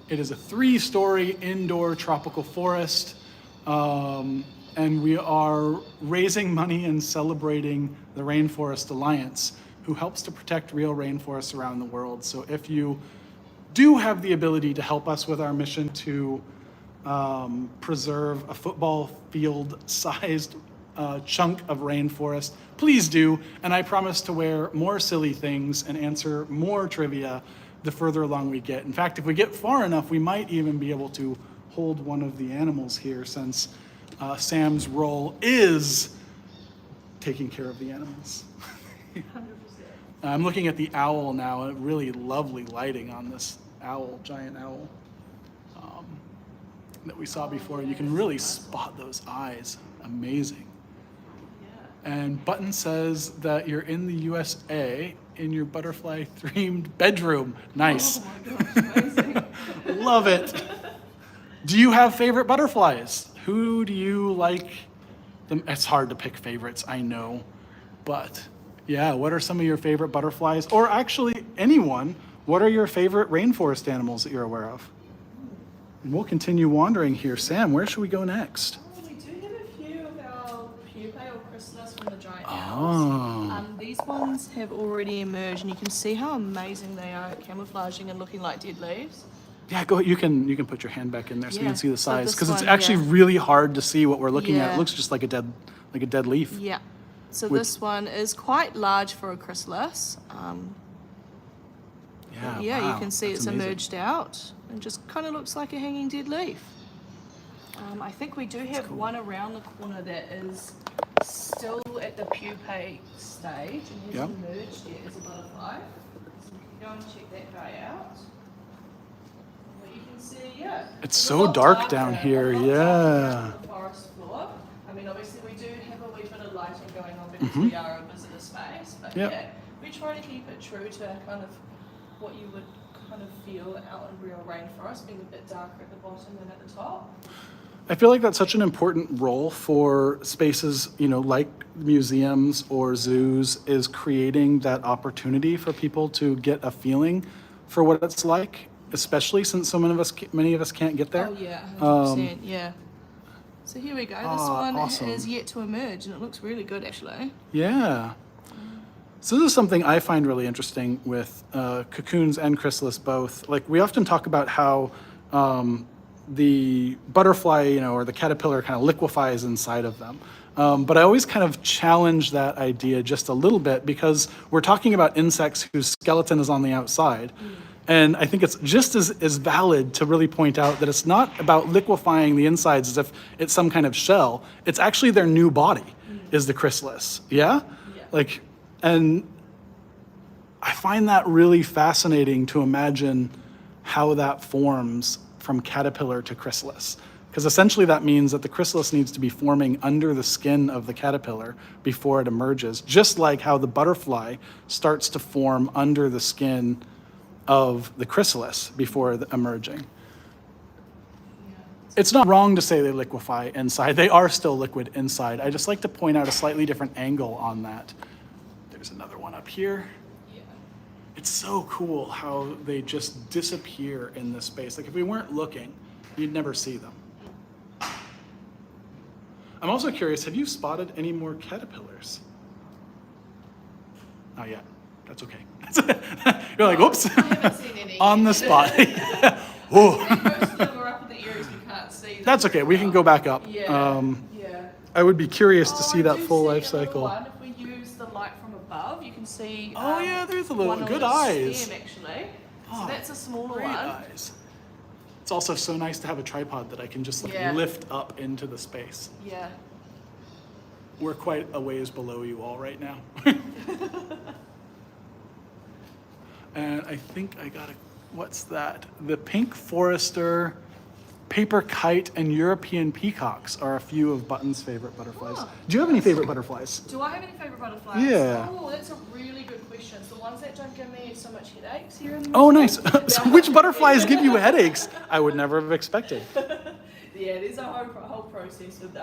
It is a 3-story indoor tropical forest, and we are raising money and celebrating the Rainforest Alliance, who helps to protect real rainforests around the world. So if you do have the ability to help us with our mission to preserve a football field-sized chunk of rainforest, please do. And I promise to wear more silly things and answer more trivia the further along we get. In fact, if we get far enough, we might even be able to hold one of the animals here, since Sam's role is taking care of the animals. 100%. I'm looking at the owl now, a really lovely lighting on this owl, giant owl, that we saw before. You can really spot those eyes. Amazing. And Button says that you're in the USA in your butterfly-themed bedroom. Nice. Oh my gosh, amazing. Love it. Do you have favorite butterflies? Who do you like? It's hard to pick favorites, I know. But yeah, what are some of your favorite butterflies? Or actually, anyone, what are your favorite rainforest animals that you're aware of? And we'll continue wandering here. Sam, where should we go next? We do have a few of our pupae or chrysalis from the giant Oh. owls. These these ones have already emerged, and you can see how amazing they are at camouflaging and looking like dead leaves. Yeah, go. You can put your hand back in there so you Yeah, can see the so size, this because it's one, actually yeah. really hard to see what we're looking at. Yeah. It looks just like a dead leaf. Yeah. So Which- this one is quite large for a chrysalis. Yeah, Yeah, wow, you can see that's it's amazing. emerged out and just kind of looks like a hanging dead leaf. I think we do have cool. one around the corner that is still at the pupae stage and Yep. hasn't emerged yet as a butterfly. So we can go and check that guy out. But you can see, yeah. It's a so lot dark down darker, here, a lot yeah. darker down the forest floor. I mean, obviously we do have a wee bit of lighting going on because we are a visitor space, but Yep. yeah, we try to keep it true to kind of what you would kind of feel out in real rainforest, being a bit darker at the bottom than at the top. I feel like that's such an important role for spaces, like museums or zoos, is creating that opportunity for people to get a feeling for what it's like, especially since many of us can't get there. Oh yeah, 100%, yeah. So here we go. This one awesome. is yet to emerge, and it looks really good actually. Yeah. So this is something I find really interesting with cocoons and chrysalis both. Like, we often talk about how the butterfly, or the caterpillar kind of liquefies inside of them. But I always kind of challenge that idea just a little bit, because we're talking about insects whose skeleton is on the outside. And I think it's just as valid to really point out that it's not about liquefying the insides as if it's some kind of shell. It's actually their new body is the chrysalis. Yeah? Like, and I find that really fascinating to imagine how that forms from caterpillar to chrysalis. Because essentially that means that the chrysalis needs to be forming under the skin of the caterpillar before it emerges, just like how the butterfly starts to form under the skin of the chrysalis before emerging. It's not wrong to say they liquefy inside. They are still liquid inside. I just like to point out a slightly different angle on that. There's another one up here. It's so cool how they just disappear in this space. Like, if we weren't looking, you'd never see them. I'm also curious, have you spotted any more caterpillars? Not yet. That's okay. You're like, oops. I haven't seen any. On the spot. Whoa. Most of them are up in the areas we can't see. them That's okay. very We can well. go back up. Yeah. Yeah. I would be curious to see I that do full see life a little cycle. one. If we use the light from above, you can see. Oh, yeah, there's a little- one on good the eyes. stem, actually. Oh, So that's a smaller Great one. eyes. It's also so nice to have a tripod that I can just Yeah. lift up into the space. Yeah. We're quite a ways below you all right now. And I think I got what's that? The pink forester, paper kite, and European peacocks are a few of Button's favorite butterflies. Oh. Do you have any favorite butterflies? Do I have any favourite butterflies? Yeah. Oh, that's a really good question. It's the ones that don't give me so much headaches here in Oh, nice. Melbourne. So which butterflies give you headaches? I would never have expected. Yeah, there's a whole process with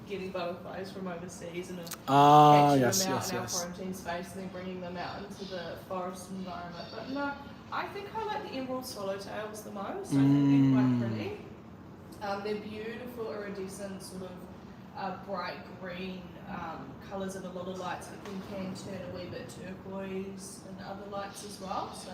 getting butterflies from overseas and Ah, catching yes, them out yes, in our yes. quarantine space and then bringing them out into the forest environment. But no, I think I like the emerald swallowtails the most. I think they're quite pretty. They're beautiful iridescent, sort of bright green colours of a lot of lights, but then can turn a wee bit turquoise and other lights as well. So.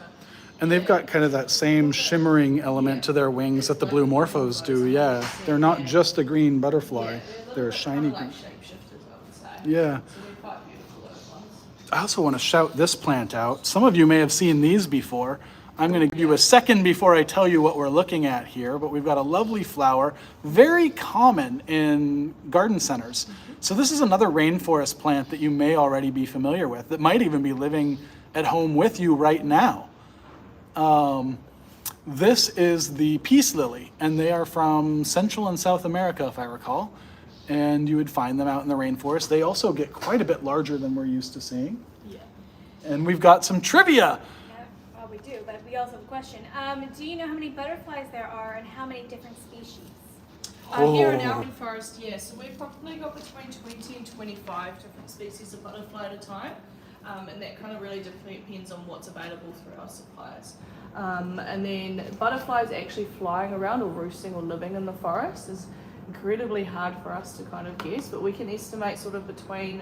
And they've got kind of that same shimmering element to their wings that the blue Morphos do. Yeah, they're not just a green butterfly; they're a shiny like green. shapeshifters, I would say. Yeah. So they're quite beautiful, those ones. I also want to shout this plant out. Some of you may have seen these before. I'm going to give you a second before I tell you what we're looking at here, but we've got a lovely flower, very common in garden centers. So this is another rainforest plant that you may already be familiar with, that might even be living at home with you right now. This is the peace lily, and they are from Central and South America, if I recall. And you would find them out in the rainforest. They also get quite a bit larger than we're used to seeing. Yeah. And we've got some trivia. Yeah, well, we do, but we also have a question. Do you know how many butterflies there are and how many different species? Here in Oh. our rainforest, yes. So we've probably got between 20 and 25 different species of butterfly at a time. And that kind of really depends on what's available through our suppliers. And then butterflies actually flying around or roosting or living in the forest is incredibly hard for us to kind of guess, but we can estimate sort of between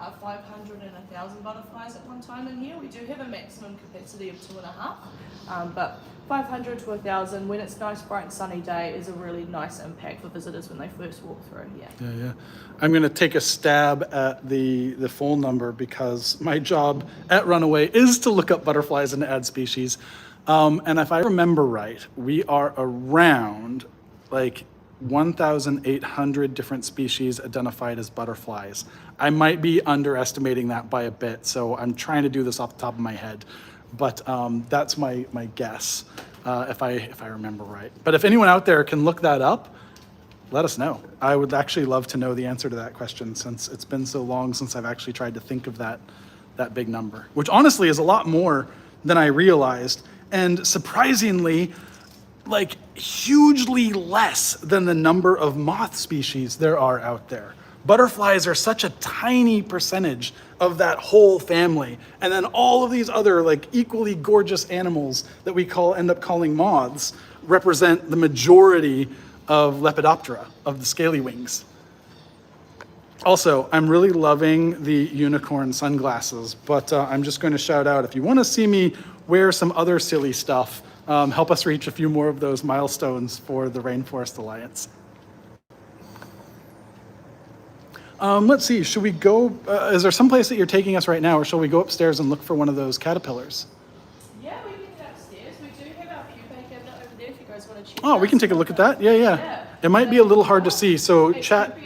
500 and 1,000 butterflies at one time in here. We do have a maximum capacity of 2.5, but 500 to 1,000 when it's nice, bright and sunny day is a really nice impact for visitors when they first walk through. Yeah. I'm going to take a stab at the full number because my job at Runaway is to look up butterflies and to add species. And if I remember right, we are around like 1,800 different species identified as butterflies. I might be underestimating that by a bit, so I'm trying to do this off the top of my head. But that's my guess, if I remember right. But if anyone out there can look that up, let us know. I would actually love to know the answer to that question since it's been so long since I've actually tried to think of that big number, which honestly is a lot more than I realized. And surprisingly, like hugely less than the number of moth species there are out there. Butterflies are such a tiny percentage of that whole family. And then all of these other like equally gorgeous animals that we end up calling moths represent the majority of Lepidoptera, of the scaly wings. Also, I'm really loving the unicorn sunglasses, but I'm just going to shout out, if you want to see me wear some other silly stuff, help us reach a few more of those milestones for the Rainforest Alliance. Let's see, should we go, is there some place that you're taking us right now, or shall we go upstairs and look for one of those caterpillars? Yeah, we can get upstairs. We do have our pupae cabinet over there if you guys want to check. Oh, we can take a look at that? Yeah. It might be a little hard to see, so chat,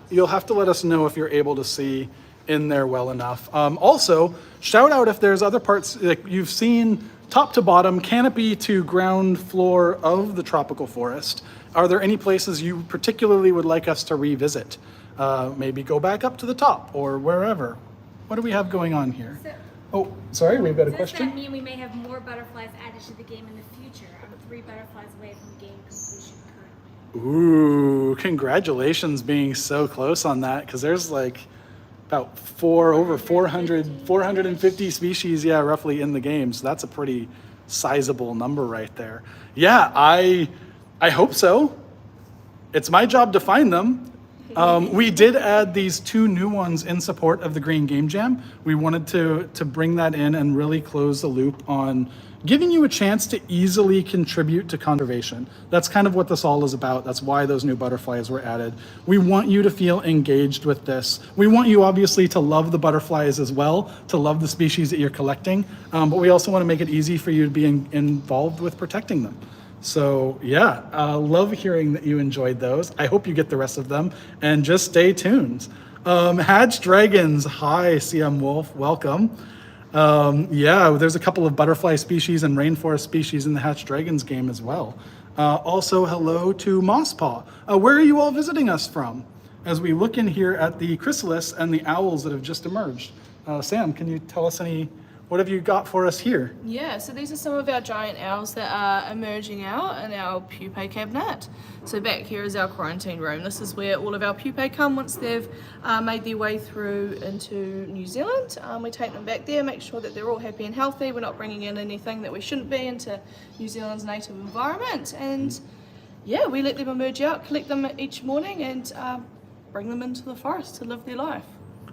you'll have to let us know if you're able to see in there well enough. Also, shout out if there's other parts, like you've seen top to bottom, canopy to ground floor of the tropical forest. Are there any places you particularly would like us to revisit? Maybe go back up to the top or wherever. What do we have going on here? Oh, sorry, we've got a question. Does that mean we may have more butterflies added to the game in the future? I'm 3 butterflies away from game completion currently. Ooh, congratulations being so close on that, because there's like about over 450 species, roughly in the game. So that's a pretty sizable number right there. Yeah, I hope so. It's my job to find them. We did add these 2 new ones in support of the Green Game Jam. We wanted to bring that in and really close the loop on giving you a chance to easily contribute to conservation. That's kind of what this all is about. That's why those new butterflies were added. We want you to feel engaged with this. We want you obviously to love the butterflies as well, to love the species that you're collecting, but we also want to make it easy for you to be involved with protecting them. So yeah, love hearing that you enjoyed those. I hope you get the rest of them, and just stay tuned. Hatch Dragons, hi CM Wolf, welcome. There's a couple of butterfly species and rainforest species in the Hatch Dragons game as well. Also, hello to Mosspaw. Where are you all visiting us from? As we look in here at the chrysalis and the owls that have just emerged. Sam, can you tell us what have you got for us here? Yeah, so these are some of our giant owls that are emerging out in our pupae cabinet. So back here is our quarantine room. This is where all of our pupae come once they've made their way through into New Zealand. We take them back there, make sure that they're all happy and healthy. We're not bringing in anything that we shouldn't be into New Zealand's native environment. And yeah, we let them emerge out, collect them each morning, and bring them into the forest to live their life.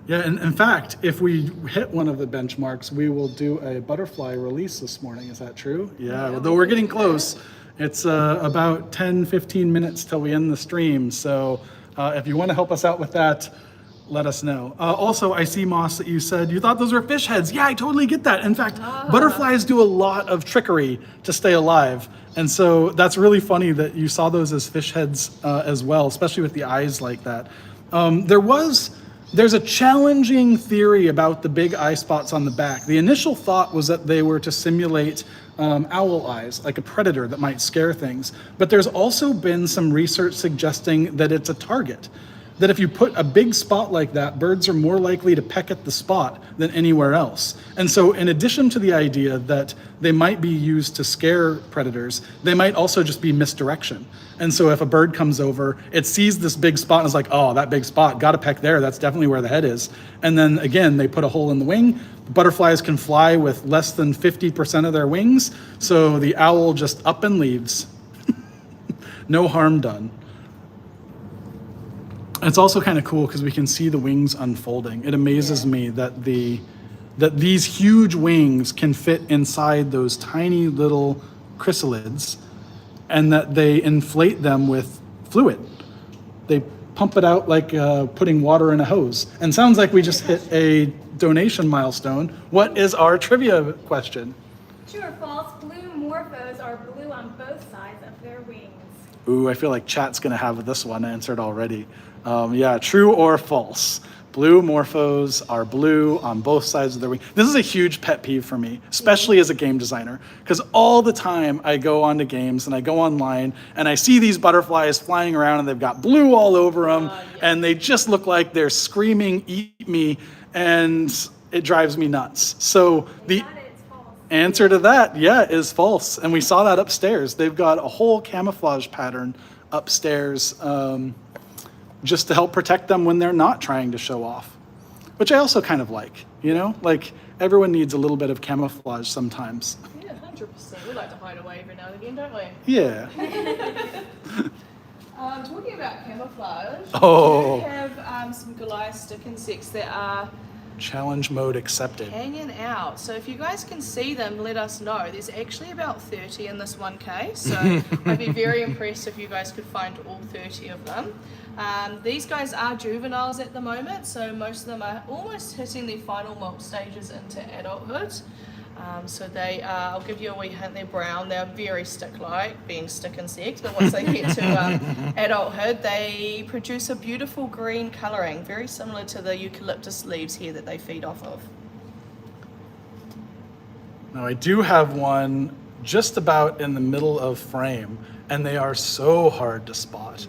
Yeah, and in fact, if we hit one of the benchmarks, we will do a butterfly release this morning. Is that true? Yeah, although we're getting close. It's about 10-15 minutes till we end the stream. So if you want to help us out with that, let us know. Also, I see, Moss, that you said you thought those were fish heads. Yeah, I totally get that. In fact, butterflies do a lot of trickery to stay alive. And so that's really funny that you saw those as fish heads as well, especially with the eyes like that. There's a challenging theory about the big eye spots on the back. The initial thought was that they were to simulate owl eyes, like a predator that might scare things. But there's also been some research suggesting that it's a target. That if you put a big spot like that, birds are more likely to peck at the spot than anywhere else. And so in addition to the idea that they might be used to scare predators, they might also just be misdirection. And so if a bird comes over, it sees this big spot and is like, oh, that big spot, gotta peck there, that's definitely where the head is. And then again, they put a hole in the wing. Butterflies can fly with less than 50% of their wings, so the owl just up and leaves. No harm done. It's also kind of cool because we can see the wings unfolding. It amazes me that these huge wings can fit inside those tiny little chrysalids, and that they inflate them with fluid. They pump it out like putting water in a hose. And sounds like we just hit a donation milestone. What is our trivia question? True or false, blue morphos are blue on both sides of their wings. Ooh, I feel like chat's gonna have this one answered already. Yeah, true or false? Blue morphos are blue on both sides of their wing. This is a huge pet peeve for me, especially as a game designer, because all the time I go onto games and I go online and I see these butterflies flying around and they've got blue all over them and they just look like they're screaming, "Eat me," and it drives me nuts. So the answer to that, is false. And we saw that upstairs. They've got a whole camouflage pattern upstairs, just to help protect them when they're not trying to show off, which I also kind of like, like everyone needs a little bit of camouflage sometimes. Yeah, 100%. We like to hide away every now and again, don't we? Yeah. Talking about camouflage, Oh. we do have some Goliath stick insects that are Challenge mode accepted. hanging out. So if you guys can see them, let us know. There's actually about 30 in this one case, so I'd be very impressed if you guys could find all 30 of them. These guys are juveniles at the moment, so most of them are almost hitting their final molt stages into adulthood. So they are, I'll give you a wee hint, they're brown. They're very stick-like, being stick insects, but once they get to adulthood, they produce a beautiful green colouring, very similar to the eucalyptus leaves here that they feed off of. Now I do have one just about in the middle of frame, and they are so hard to spot.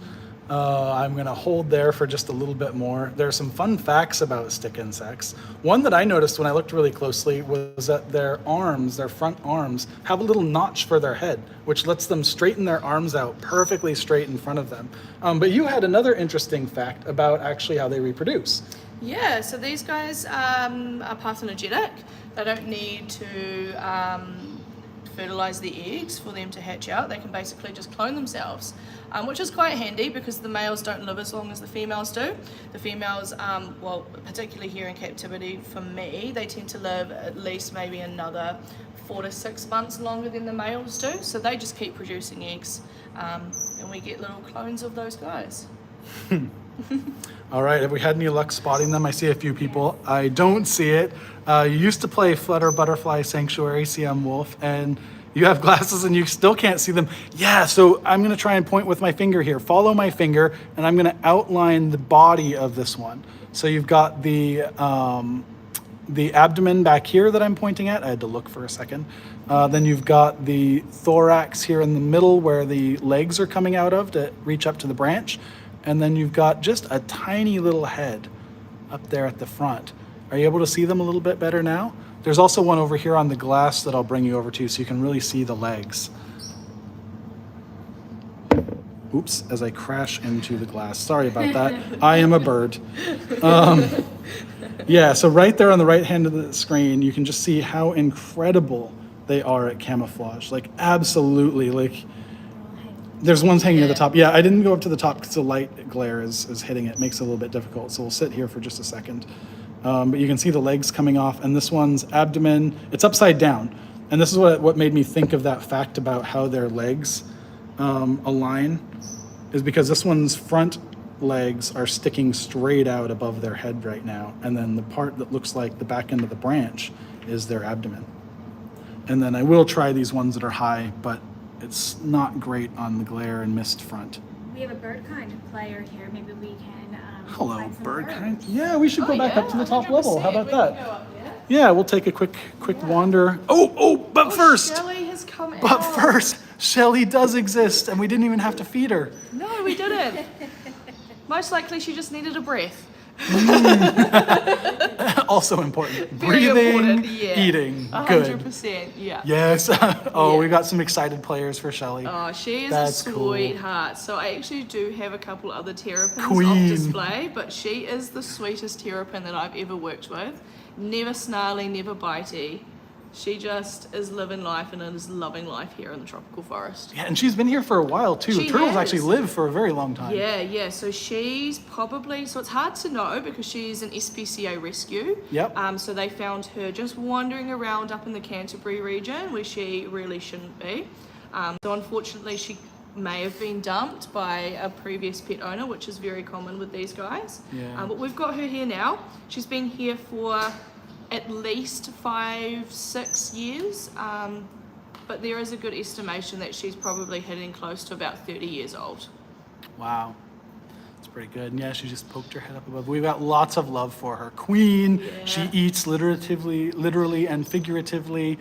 I'm gonna hold there for just a little bit more. There are some fun facts about stick insects. One that I noticed when I looked really closely was that their arms, their front arms, have a little notch for their head, which lets them straighten their arms out perfectly straight in front of them. But you had another interesting fact about actually how they reproduce. Yeah, so these guys are parthenogenic. They don't need to fertilize the eggs for them to hatch out. They can basically just clone themselves, which is quite handy because the males don't live as long as the females do. The females, well, particularly here in captivity for me, they tend to live at least maybe another 4 to 6 months longer than the males do. So they just keep producing eggs, and we get little clones of those guys. All right, have we had any luck spotting them? I see a few people. I don't see it. You used to play Flutter Butterfly Sanctuary, CM Wolf, and you have glasses and you still can't see them. Yeah, so I'm gonna try and point with my finger here. Follow my finger, and I'm gonna outline the body of this one. So you've got the abdomen back here that I'm pointing at. I had to look for a second. Then you've got the thorax here in the middle where the legs are coming out of to reach up to the branch. And then you've got just a tiny little head up there at the front. Are you able to see them a little bit better now? There's also one over here on the glass that I'll bring you over to so you can really see the legs. Oops, as I crash into the glass. Sorry about that. I am a bird. Yeah, so right there on the right hand of the screen, you can just see how incredible they are at camouflage. Like, absolutely, like, there's ones hanging at the top. Yeah, I didn't go up to the top because the light glare is hitting it. Makes it a little bit difficult. So we'll sit here for just a second. But you can see the legs coming off, and this one's abdomen, it's upside down. And this is what made me think of that fact about how their legs align, is because this one's front legs are sticking straight out above their head right now. And then the part that looks like the back end of the branch is their abdomen. And then I will try these ones that are high, but it's not great on the glare and mist front. We have a bird kind player here. Maybe we can. Hello, find some bird birds. kind. Yeah, we should go back up to the top 100%. level. How about We can that? go up there. Yeah, we'll take a quick wander. But first, Shelly has come out. but first, Shelly does exist, and we didn't even have to feed her. No, we didn't. Most likely she just needed a breath. Also important. Very Breathing, important, yeah. eating, good. 100%, yeah. Yes. Oh, Yeah. we got some excited players for Shelly. Oh, she is That's a cool. sweetheart. So I actually do have a couple other terrapins Queen. off display, but she is the sweetest terrapin that I've ever worked with. Never snarly, never bitey. She just is living life and is loving life here in the tropical forest. Yeah, and she's been here for a while too. She Turtles has. actually live for a very long time. Yeah. So she's probably, so it's hard to know because she's an SPCA rescue. Yep. So they found her just wandering around up in the Canterbury region where she really shouldn't be. So unfortunately she may have been dumped by a previous pet owner, which is very common with these guys. Yeah. But we've got her here now. She's been here for at least 5-6 years. But there is a good estimation that she's probably hitting close to about 30 years old. Wow. That's pretty good. And yeah, she just poked her head up above. We've got lots of love for her. Queen, she eats literally and figuratively.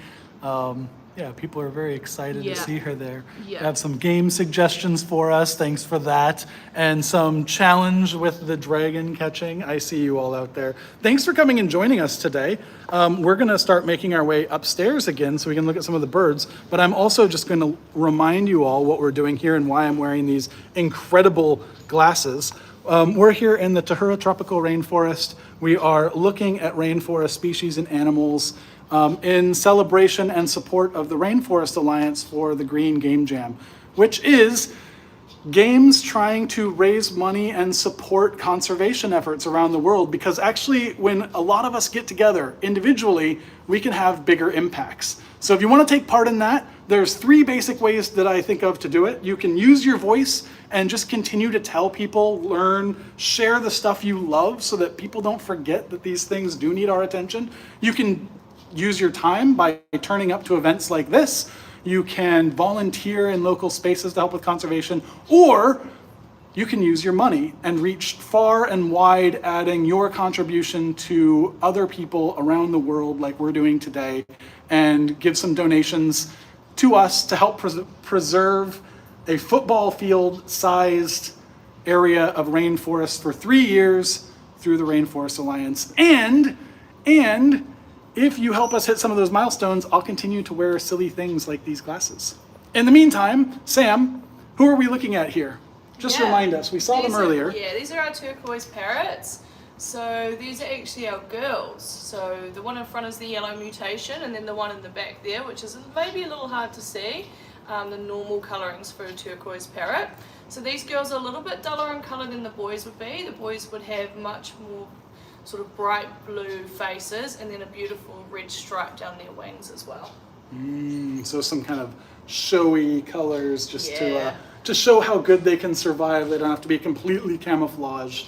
Yeah, people are very excited to see her there. Yeah. Have some game suggestions for us. Thanks for that. And some challenge with the dragon catching. I see you all out there. Thanks for coming and joining us today. We're going to start making our way upstairs again so we can look at some of the birds. But I'm also just going to remind you all what we're doing here and why I'm wearing these incredible glasses. We're here in the Tūhura Tropical Rainforest. We are looking at rainforest species and animals in celebration and support of the Rainforest Alliance for the Green Game Jam, which is games trying to raise money and support conservation efforts around the world, because actually when a lot of us get together individually, we can have bigger impacts. So if you want to take part in that, there's 3 basic ways that I think of to do it. You can use your voice and just continue to tell people, learn, share the stuff you love so that people don't forget that these things do need our attention. You can use your time by turning up to events like this. You can volunteer in local spaces to help with conservation, or you can use your money and reach far and wide, adding your contribution to other people around the world like we're doing today, and give some donations to us to help preserve a football field sized area of rainforest for 3 years through the Rainforest Alliance. And if you help us hit some of those milestones, I'll continue to wear silly things like these glasses. In the meantime, Sam, who are we looking at here? Just remind us. We saw them earlier. These are our turquoise parrots. So these are actually our girls. So the one in front is the yellow mutation, and then the one in the back there, which is maybe a little hard to see, the normal colorings for a turquoise parrot. So these girls are a little bit duller in color than the boys would be. The boys would have much more sort of bright blue faces, and then a beautiful red stripe down their wings as well. So some kind of showy colors just to show how good they can survive. They don't have to be completely camouflaged.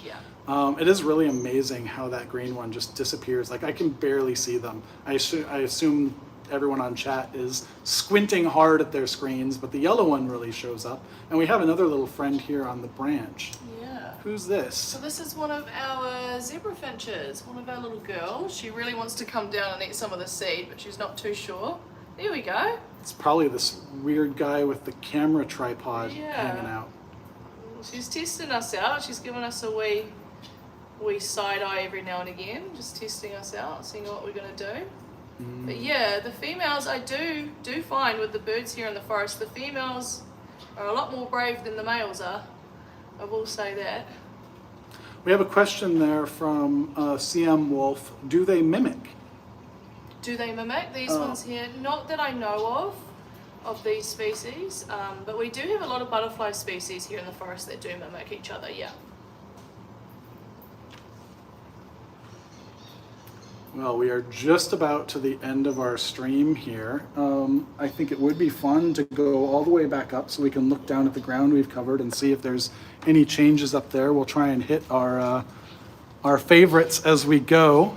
It is really amazing how that green one just disappears. Like, I can barely see them. I assume everyone on chat is squinting hard at their screens, but the yellow one really shows up. And we have another little friend here on the branch. Who's this? So this is one of our zebra finches, one of our little girls. She really wants to come down and eat some of the seed, but she's not too sure. There we go. It's probably this weird guy with the camera tripod hanging out. She's testing us out. She's giving us a wee side eye every now and again, just testing us out, seeing what we're gonna do. But yeah, the females, I do find with the birds here in the forest, the females are a lot more brave than the males are. I will say that. We have a question there from CM Wolf. Do they mimic? Do they mimic these ones here? Not that I know of these species, but we do have a lot of butterfly species here in the forest that do mimic each other, yeah. Well, we are just about to the end of our stream here. I think it would be fun to go all the way back up so we can look down at the ground we've covered and see if there's any changes up there. We'll try and hit our favorites as we go.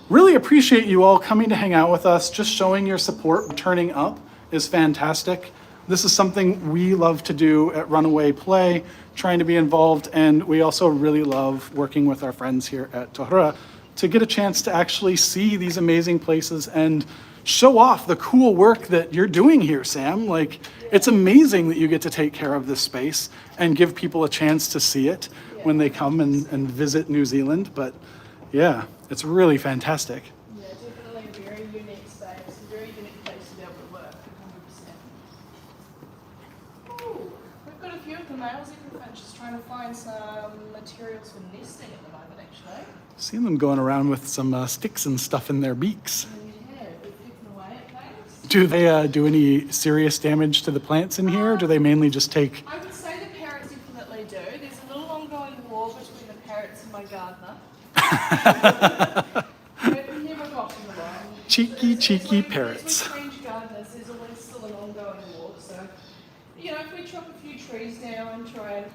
Really appreciate you all coming to hang out with us. Just showing your support, turning up is fantastic. This is something we love to do at Runaway Play, trying to be involved, and we also really love working with our friends here at Tūhura to get a chance to actually see these amazing places and show off the cool work that you're doing here, Sam. Like, it's amazing that you get to take care of this space and give people a chance to see it when they come and visit New Zealand. But yeah, it's really fantastic. Yeah, definitely a very unique space, a very unique place to be able to work, 100%. Ooh, we've got a few of the males even just trying to find some materials for nesting at the moment, actually. Seen them going around with some sticks and stuff in their beaks. Yeah, they're picking away. Do they do any serious damage to the plants in here? Or do they mainly just take? I would say the parrots definitely do. There's a little ongoing war between the parrots and my gardener. We've never gotten along. Cheeky parrots. As we change gardeners, there's always still an ongoing war. So, you know, if we chop a few trees down and try and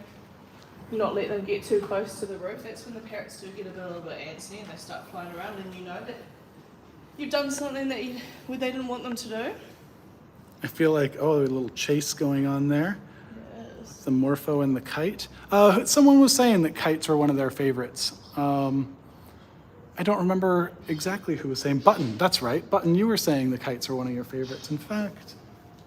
not let them get too close to the roof, that's when the parrots do get a little bit antsy and they start flying around, and you know that you've done something that they didn't want them to do. I feel like, oh, a little chase going on there. Yes. The Morpho and the Kite. Someone was saying that kites were one of their favorites. I don't remember exactly who was saying. Button, that's right. Button, you were saying the kites are one of your favorites. In fact,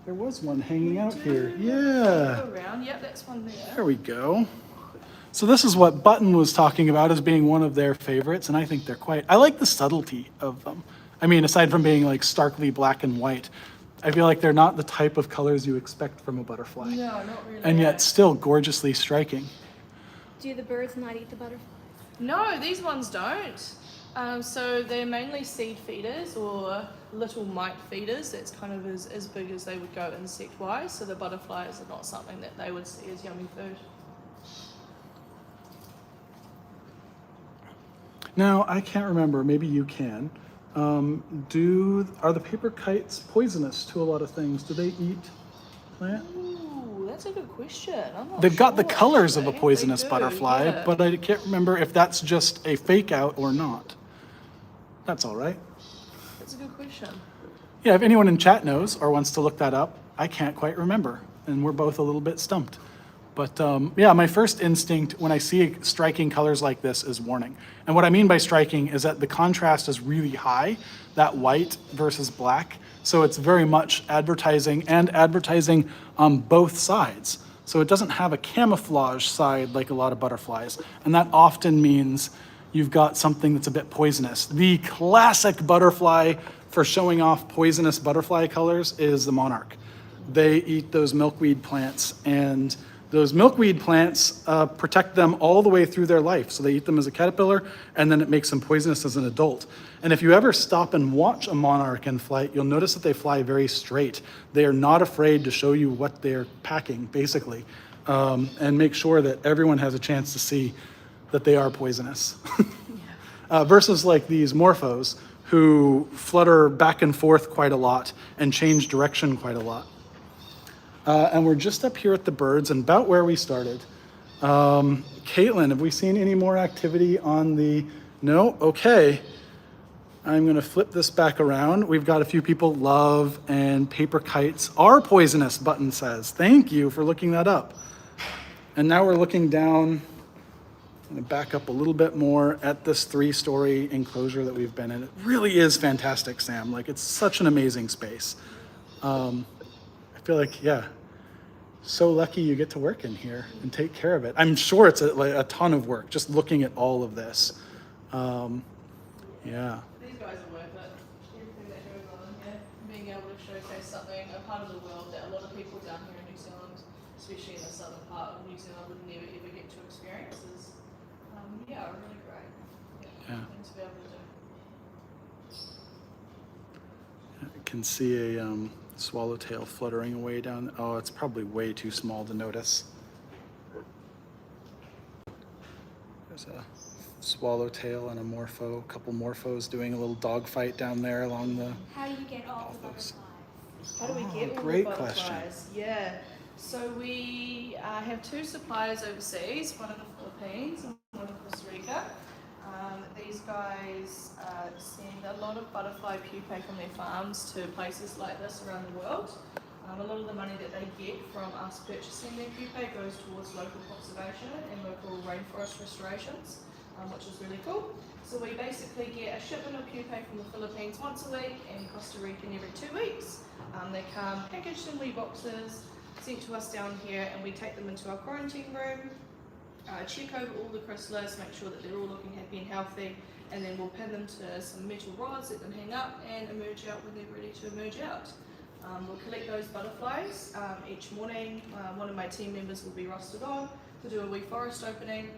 there was one hanging out here. Yeah. Go around. Yep, that's one there. There we go. So this is what Button was talking about as being one of their favorites, and I think they're quite, I like the subtlety of them. I mean, aside from being like starkly black and white, I feel like they're not the type of colors you expect from a butterfly. No, not really. And yet still gorgeously striking. Do the birds not eat the butterflies? No, these ones don't. So they're mainly seed feeders or little mite feeders. That's kind of as big as they would go insect-wise. So the butterflies are not something that they would see as yummy food. Now, I can't remember, maybe you can. Are the paper kites poisonous to a lot of things? Do they eat plant? Ooh, that's a good question. I'm not They've got the sure, colors of a actually. poisonous They do, butterfly, yeah. but I can't remember if that's just a fake out or not. That's all right. That's a good question. Yeah, if anyone in chat knows or wants to look that up, I can't quite remember, and we're both a little bit stumped. But yeah, my first instinct when I see striking colors like this is warning. And what I mean by striking is that the contrast is really high, that white versus black. So it's very much advertising and advertising on both sides. So it doesn't have a camouflage side like a lot of butterflies. And that often means you've got something that's a bit poisonous. The classic butterfly for showing off poisonous butterfly colors is the monarch. They eat those milkweed plants, and those milkweed plants protect them all the way through their life. So they eat them as a caterpillar, and then it makes them poisonous as an adult. And if you ever stop and watch a monarch in flight, you'll notice that they fly very straight. They are not afraid to show you what they're packing, basically, and make sure that everyone has a chance to see that they are poisonous. Versus like these Morphos, who flutter back and forth quite a lot and change direction quite a lot. And we're just up here at the birds and about where we started. Caitlin, have we seen any more activity on the, no? Okay. I'm gonna flip this back around. We've got a few people, love and paper kites are poisonous, Button says. Thank you for looking that up. And now we're looking down, I'm gonna back up a little bit more at this 3-story enclosure that we've been in. It really is fantastic, Sam. Like, it's such an amazing space. I feel like, yeah, so lucky you get to work in here and take care of it. I'm sure it's a ton of work just looking at all of this. Yeah. These guys are worth it. Everything that goes on here, being able to showcase something, a part of the world that a lot of people down here in New Zealand, especially in the southern part of New Zealand, would never ever get to experience is, yeah, really great. Yeah. Things to be able to do. I can see a swallowtail fluttering away down. Oh, it's probably way too small to notice. There's a swallowtail and a morpho, a couple morphos doing a little dogfight down there along the. How do you get all the Pothos. butterflies? How do we get all great the question. butterflies? Yeah. So we have 2 suppliers overseas, one in the Philippines and one in Costa Rica. These guys send a lot of butterfly pupae from their farms to places like this around the world. A lot of the money that they get from us purchasing their pupae goes towards local conservation and local rainforest restorations, which is really cool. So we basically get a shipment of pupae from the Philippines once a week and Costa Rica every 2 weeks. They come packaged in wee boxes, sent to us down here, and we take them into our quarantine room, check over all the chrysalis, make sure that they're all looking happy and healthy, and then we'll pin them to some metal rods, let them hang up and emerge out when they're ready to emerge out. We'll collect those butterflies each morning. One of my team members will be rostered on to do a wee forest opening.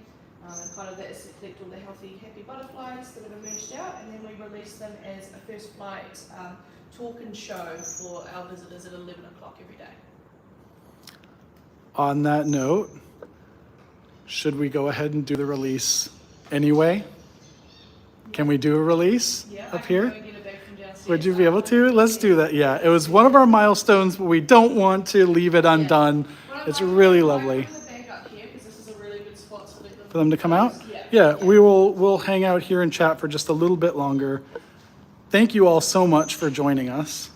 And kind of that is to collect all the healthy, happy butterflies that have emerged out, and then we release them as a first flight talk and show for our visitors at 11 o'clock every day. On that note, should we go ahead and do the release anyway? Can we do a release up here? Go and get a bag from downstairs. Would you be able to? Let's do that. Yeah, it was one of our milestones, but we don't want to leave it undone. It's really lovely. For them to come out? Yeah, we'll hang out here and chat for just a little bit longer. Thank you all so much for joining us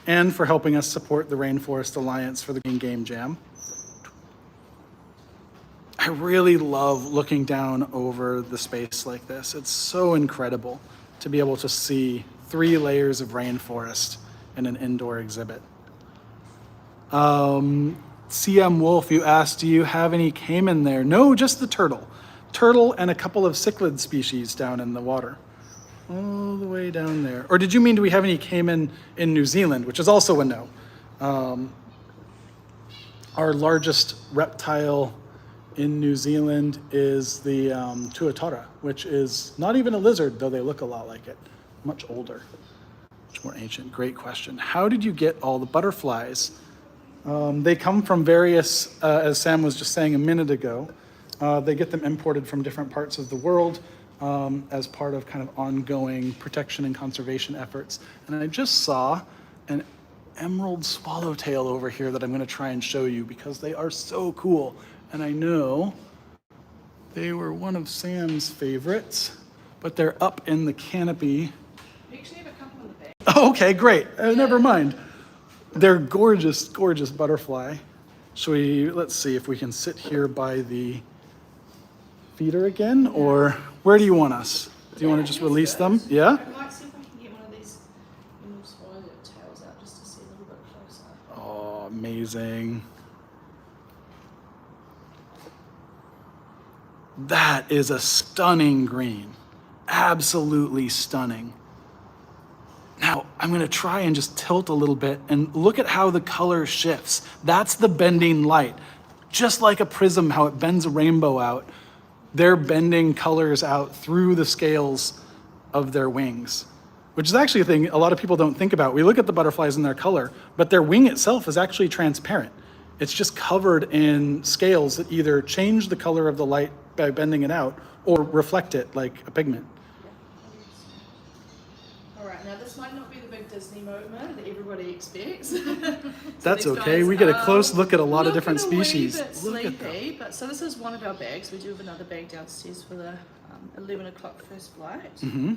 and for helping us support the Rainforest Alliance for the Green Game Jam. I really love looking down over the space like this. It's so incredible to be able to see 3 layers of rainforest in an indoor exhibit. CM Wolf, you asked, do you have any caiman there? No, just the turtle. Turtle and a couple of cichlid species down in the water. All the way down there. Or did you mean, do we have any caiman in New Zealand, which is also a no. Our largest reptile in New Zealand is the tuatara, which is not even a lizard, though they look a lot like it. Much older, much more ancient. Great question. How did you get all the butterflies? They come from various, as Sam was just saying a minute ago, they get them imported from different parts of the world as part of kind of ongoing protection and conservation efforts. And I just saw an emerald swallowtail over here that I'm going to try and show you because they are so cool. And I know they were one of Sam's favorites, but they're up in the canopy. We actually have a couple in the bag. Oh, okay, great. Never mind. They're gorgeous, gorgeous butterfly. Let's see if we can sit here by the feeder again, or where do you want us? Do you want to just release them? Yeah? I might see if I can get one of these little swallowtails out just to see a little bit closer. Oh, amazing. That is a stunning green. Absolutely stunning. Now, I'm going to try and just tilt a little bit and look at how the color shifts. That's the bending light. Just like a prism, how it bends a rainbow out, they're bending colors out through the scales of their wings, which is actually a thing a lot of people don't think about. We look at the butterflies and their color, but their wing itself is actually transparent. It's just covered in scales that either change the color of the light by bending it out or reflect it like a pigment. All right, now this might not be the big Disney moment that everybody expects. That's okay. We get a close look at a lot of different species. Look at sleepy, but so this is one of our bags. We do have another bag downstairs for the 11 o'clock first flight. Mm-hmm.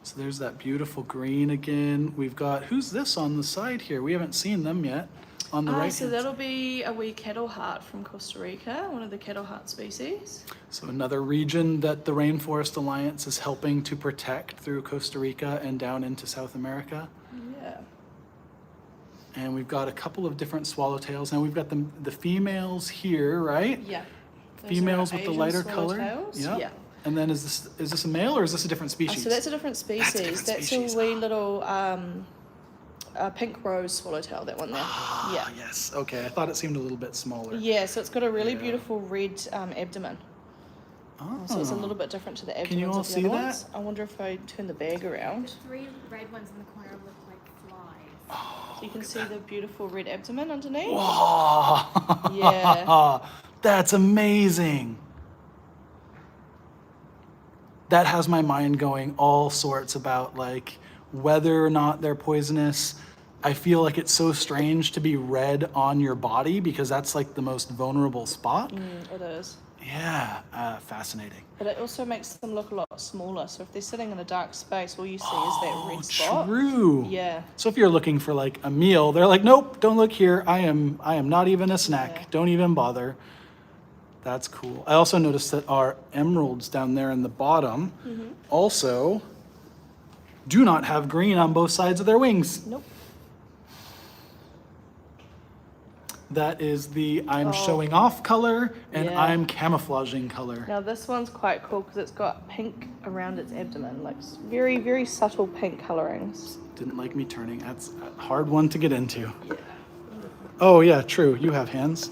So there's that beautiful green again. We've got, who's this on the side here? We haven't seen them yet. On the right. So that'll be a wee cattle heart from Costa Rica, one of the cattle heart species. So another region that the Rainforest Alliance is helping to protect through Costa Rica and down into South America. Yeah. And we've got a couple of different swallowtails. Now we've got the females here, right? Yeah. Females with the lighter color. Yep. Yeah. And then is this a male or is this a different species? So that's a different species. That's a wee little pink rose swallowtail, that one there. Yeah. Yes. Okay. I thought it seemed a little bit smaller. Yeah, so it's got a really beautiful red abdomen. Oh. So it's a little bit different to the abdomens. Can you all of the see other that? ones. I wonder if I turn the bag around. The 3 red ones in the corner look like flies. Oh, So you can see the beautiful red abdomen underneath. Whoa. Yeah. That's amazing. That has my mind going all sorts about like whether or not they're poisonous. I feel like it's so strange to be red on your body because that's like the most vulnerable spot. It is. Yeah, fascinating. But it also makes them look a lot smaller. So if they're sitting in a dark space, all you see is that red spot. True. Yeah. So if you're looking for like a meal, they're like, nope, don't look here. I am not even a snack. Yeah. Don't even bother. That's cool. I also noticed that our emeralds down there in the bottom also do not have green on both sides of their wings. Nope. That is the I'm showing off color and Yeah. I'm camouflaging color. Now this one's quite cool because it's got pink around its abdomen, like very, very subtle pink colorings. Didn't like me turning. That's a hard one to get into. Yeah. Oh yeah, true. You have hands.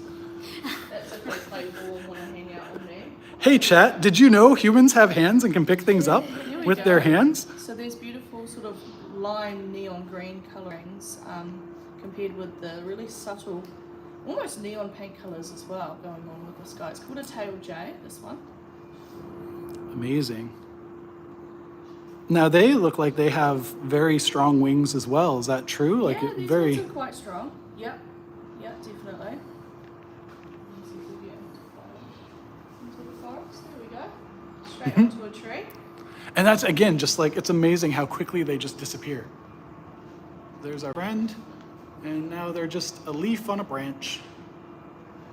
That's a great play ball when I hang out on there. Hey chat, did you know humans have hands and can pick things up Here we with go. their hands? So there's beautiful sort of lime neon green colorings compared with the really subtle, almost neon pink colors as well going on with this guy. It's called a tail jay, this one. Amazing. Now they look like they have very strong wings as well. Is that true? Like Yeah, these very. ones are quite strong. Yep, definitely. Let's see if we get into the forest. There we go. Straight onto a tree. And that's again just like it's amazing how quickly they just disappear. There's our friend, and now they're just a leaf on a branch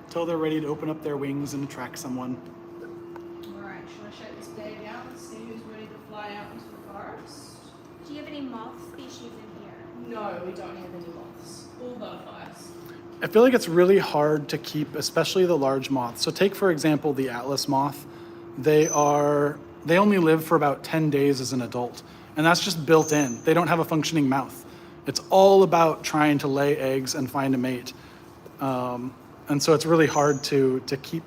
until they're ready to open up their wings and attract someone. Alright, shall I shake this bag out and see who's ready to fly out into the forest? Do you have any moth species in here? No, we don't have any moths. All butterflies. I feel like it's really hard to keep, especially the large moths. So take for example the Atlas moth. They only live for about 10 days as an adult, and that's just built in. They don't have a functioning mouth. It's all about trying to lay eggs and find a mate. And so it's really hard to keep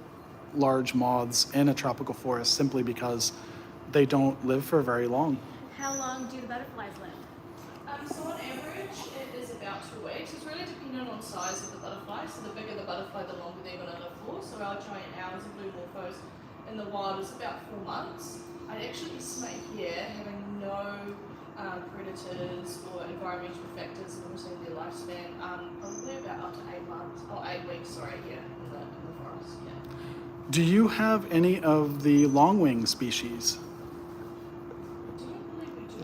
large moths in a tropical forest simply because they don't live for very long. How long do the butterflies live? So on average, it is about 2 weeks. It's really dependent on size of the butterfly. So the bigger the butterfly, the longer they're going to live for. So our giant owls and blue morphos in the wild is about 4 months. I'd actually estimate here having no predators or environmental factors limiting their lifespan, probably about up to 8 months, or 8 weeks, sorry, here in the forest, yeah. Do you have any of the Longwing species?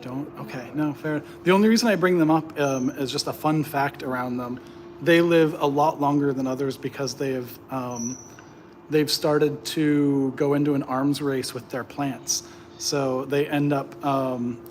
Don't? Okay, no, fair. The only reason I bring them up is just a fun fact around them. They live a lot longer than others because they've started to go into an arms race with their plants. So they end up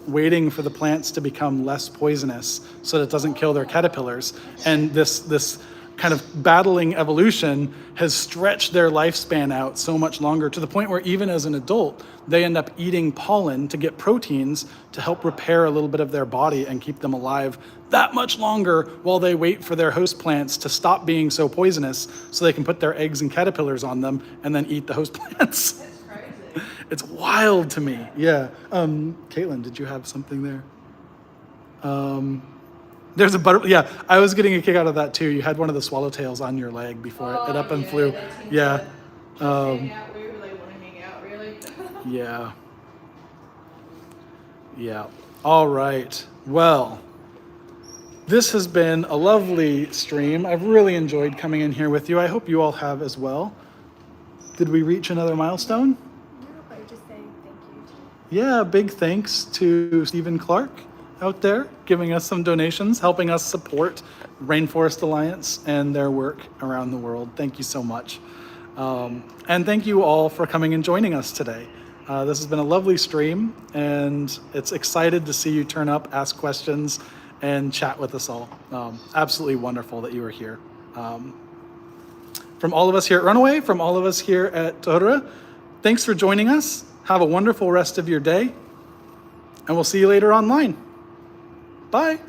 waiting for the plants to become less poisonous so that it doesn't kill their caterpillars. And this kind of battling evolution has stretched their lifespan out so much longer to the point where even as an adult, they end up eating pollen to get proteins to help repair a little bit of their body and keep them alive that much longer while they wait for their host plants to stop being so poisonous so they can put their eggs and caterpillars on them and then eat the host plants. That's crazy. It's wild to me. Yeah. Caitlin, did you have something there? There's a butterfly. Yeah, I was getting a kick out of that too. You had one of the swallowtails on your leg before it up and flew. Yeah. Hang out wherever they want to hang out, really. Yeah. Yeah. All right. Well, this has been a lovely stream. I've really enjoyed coming in here with you. I hope you all have as well. Did we reach another milestone? No, but just saying thank you. Yeah, big thanks to Stephen Clark out there giving us some donations, helping us support Rainforest Alliance and their work around the world. Thank you so much. And thank you all for coming and joining us today. This has been a lovely stream, and it's excited to see you turn up, ask questions, and chat with us all. Absolutely wonderful that you are here. From all of us here at Runaway, from all of us here at Tūhura, thanks for joining us. Have a wonderful rest of your day, and we'll see you later online. Bye.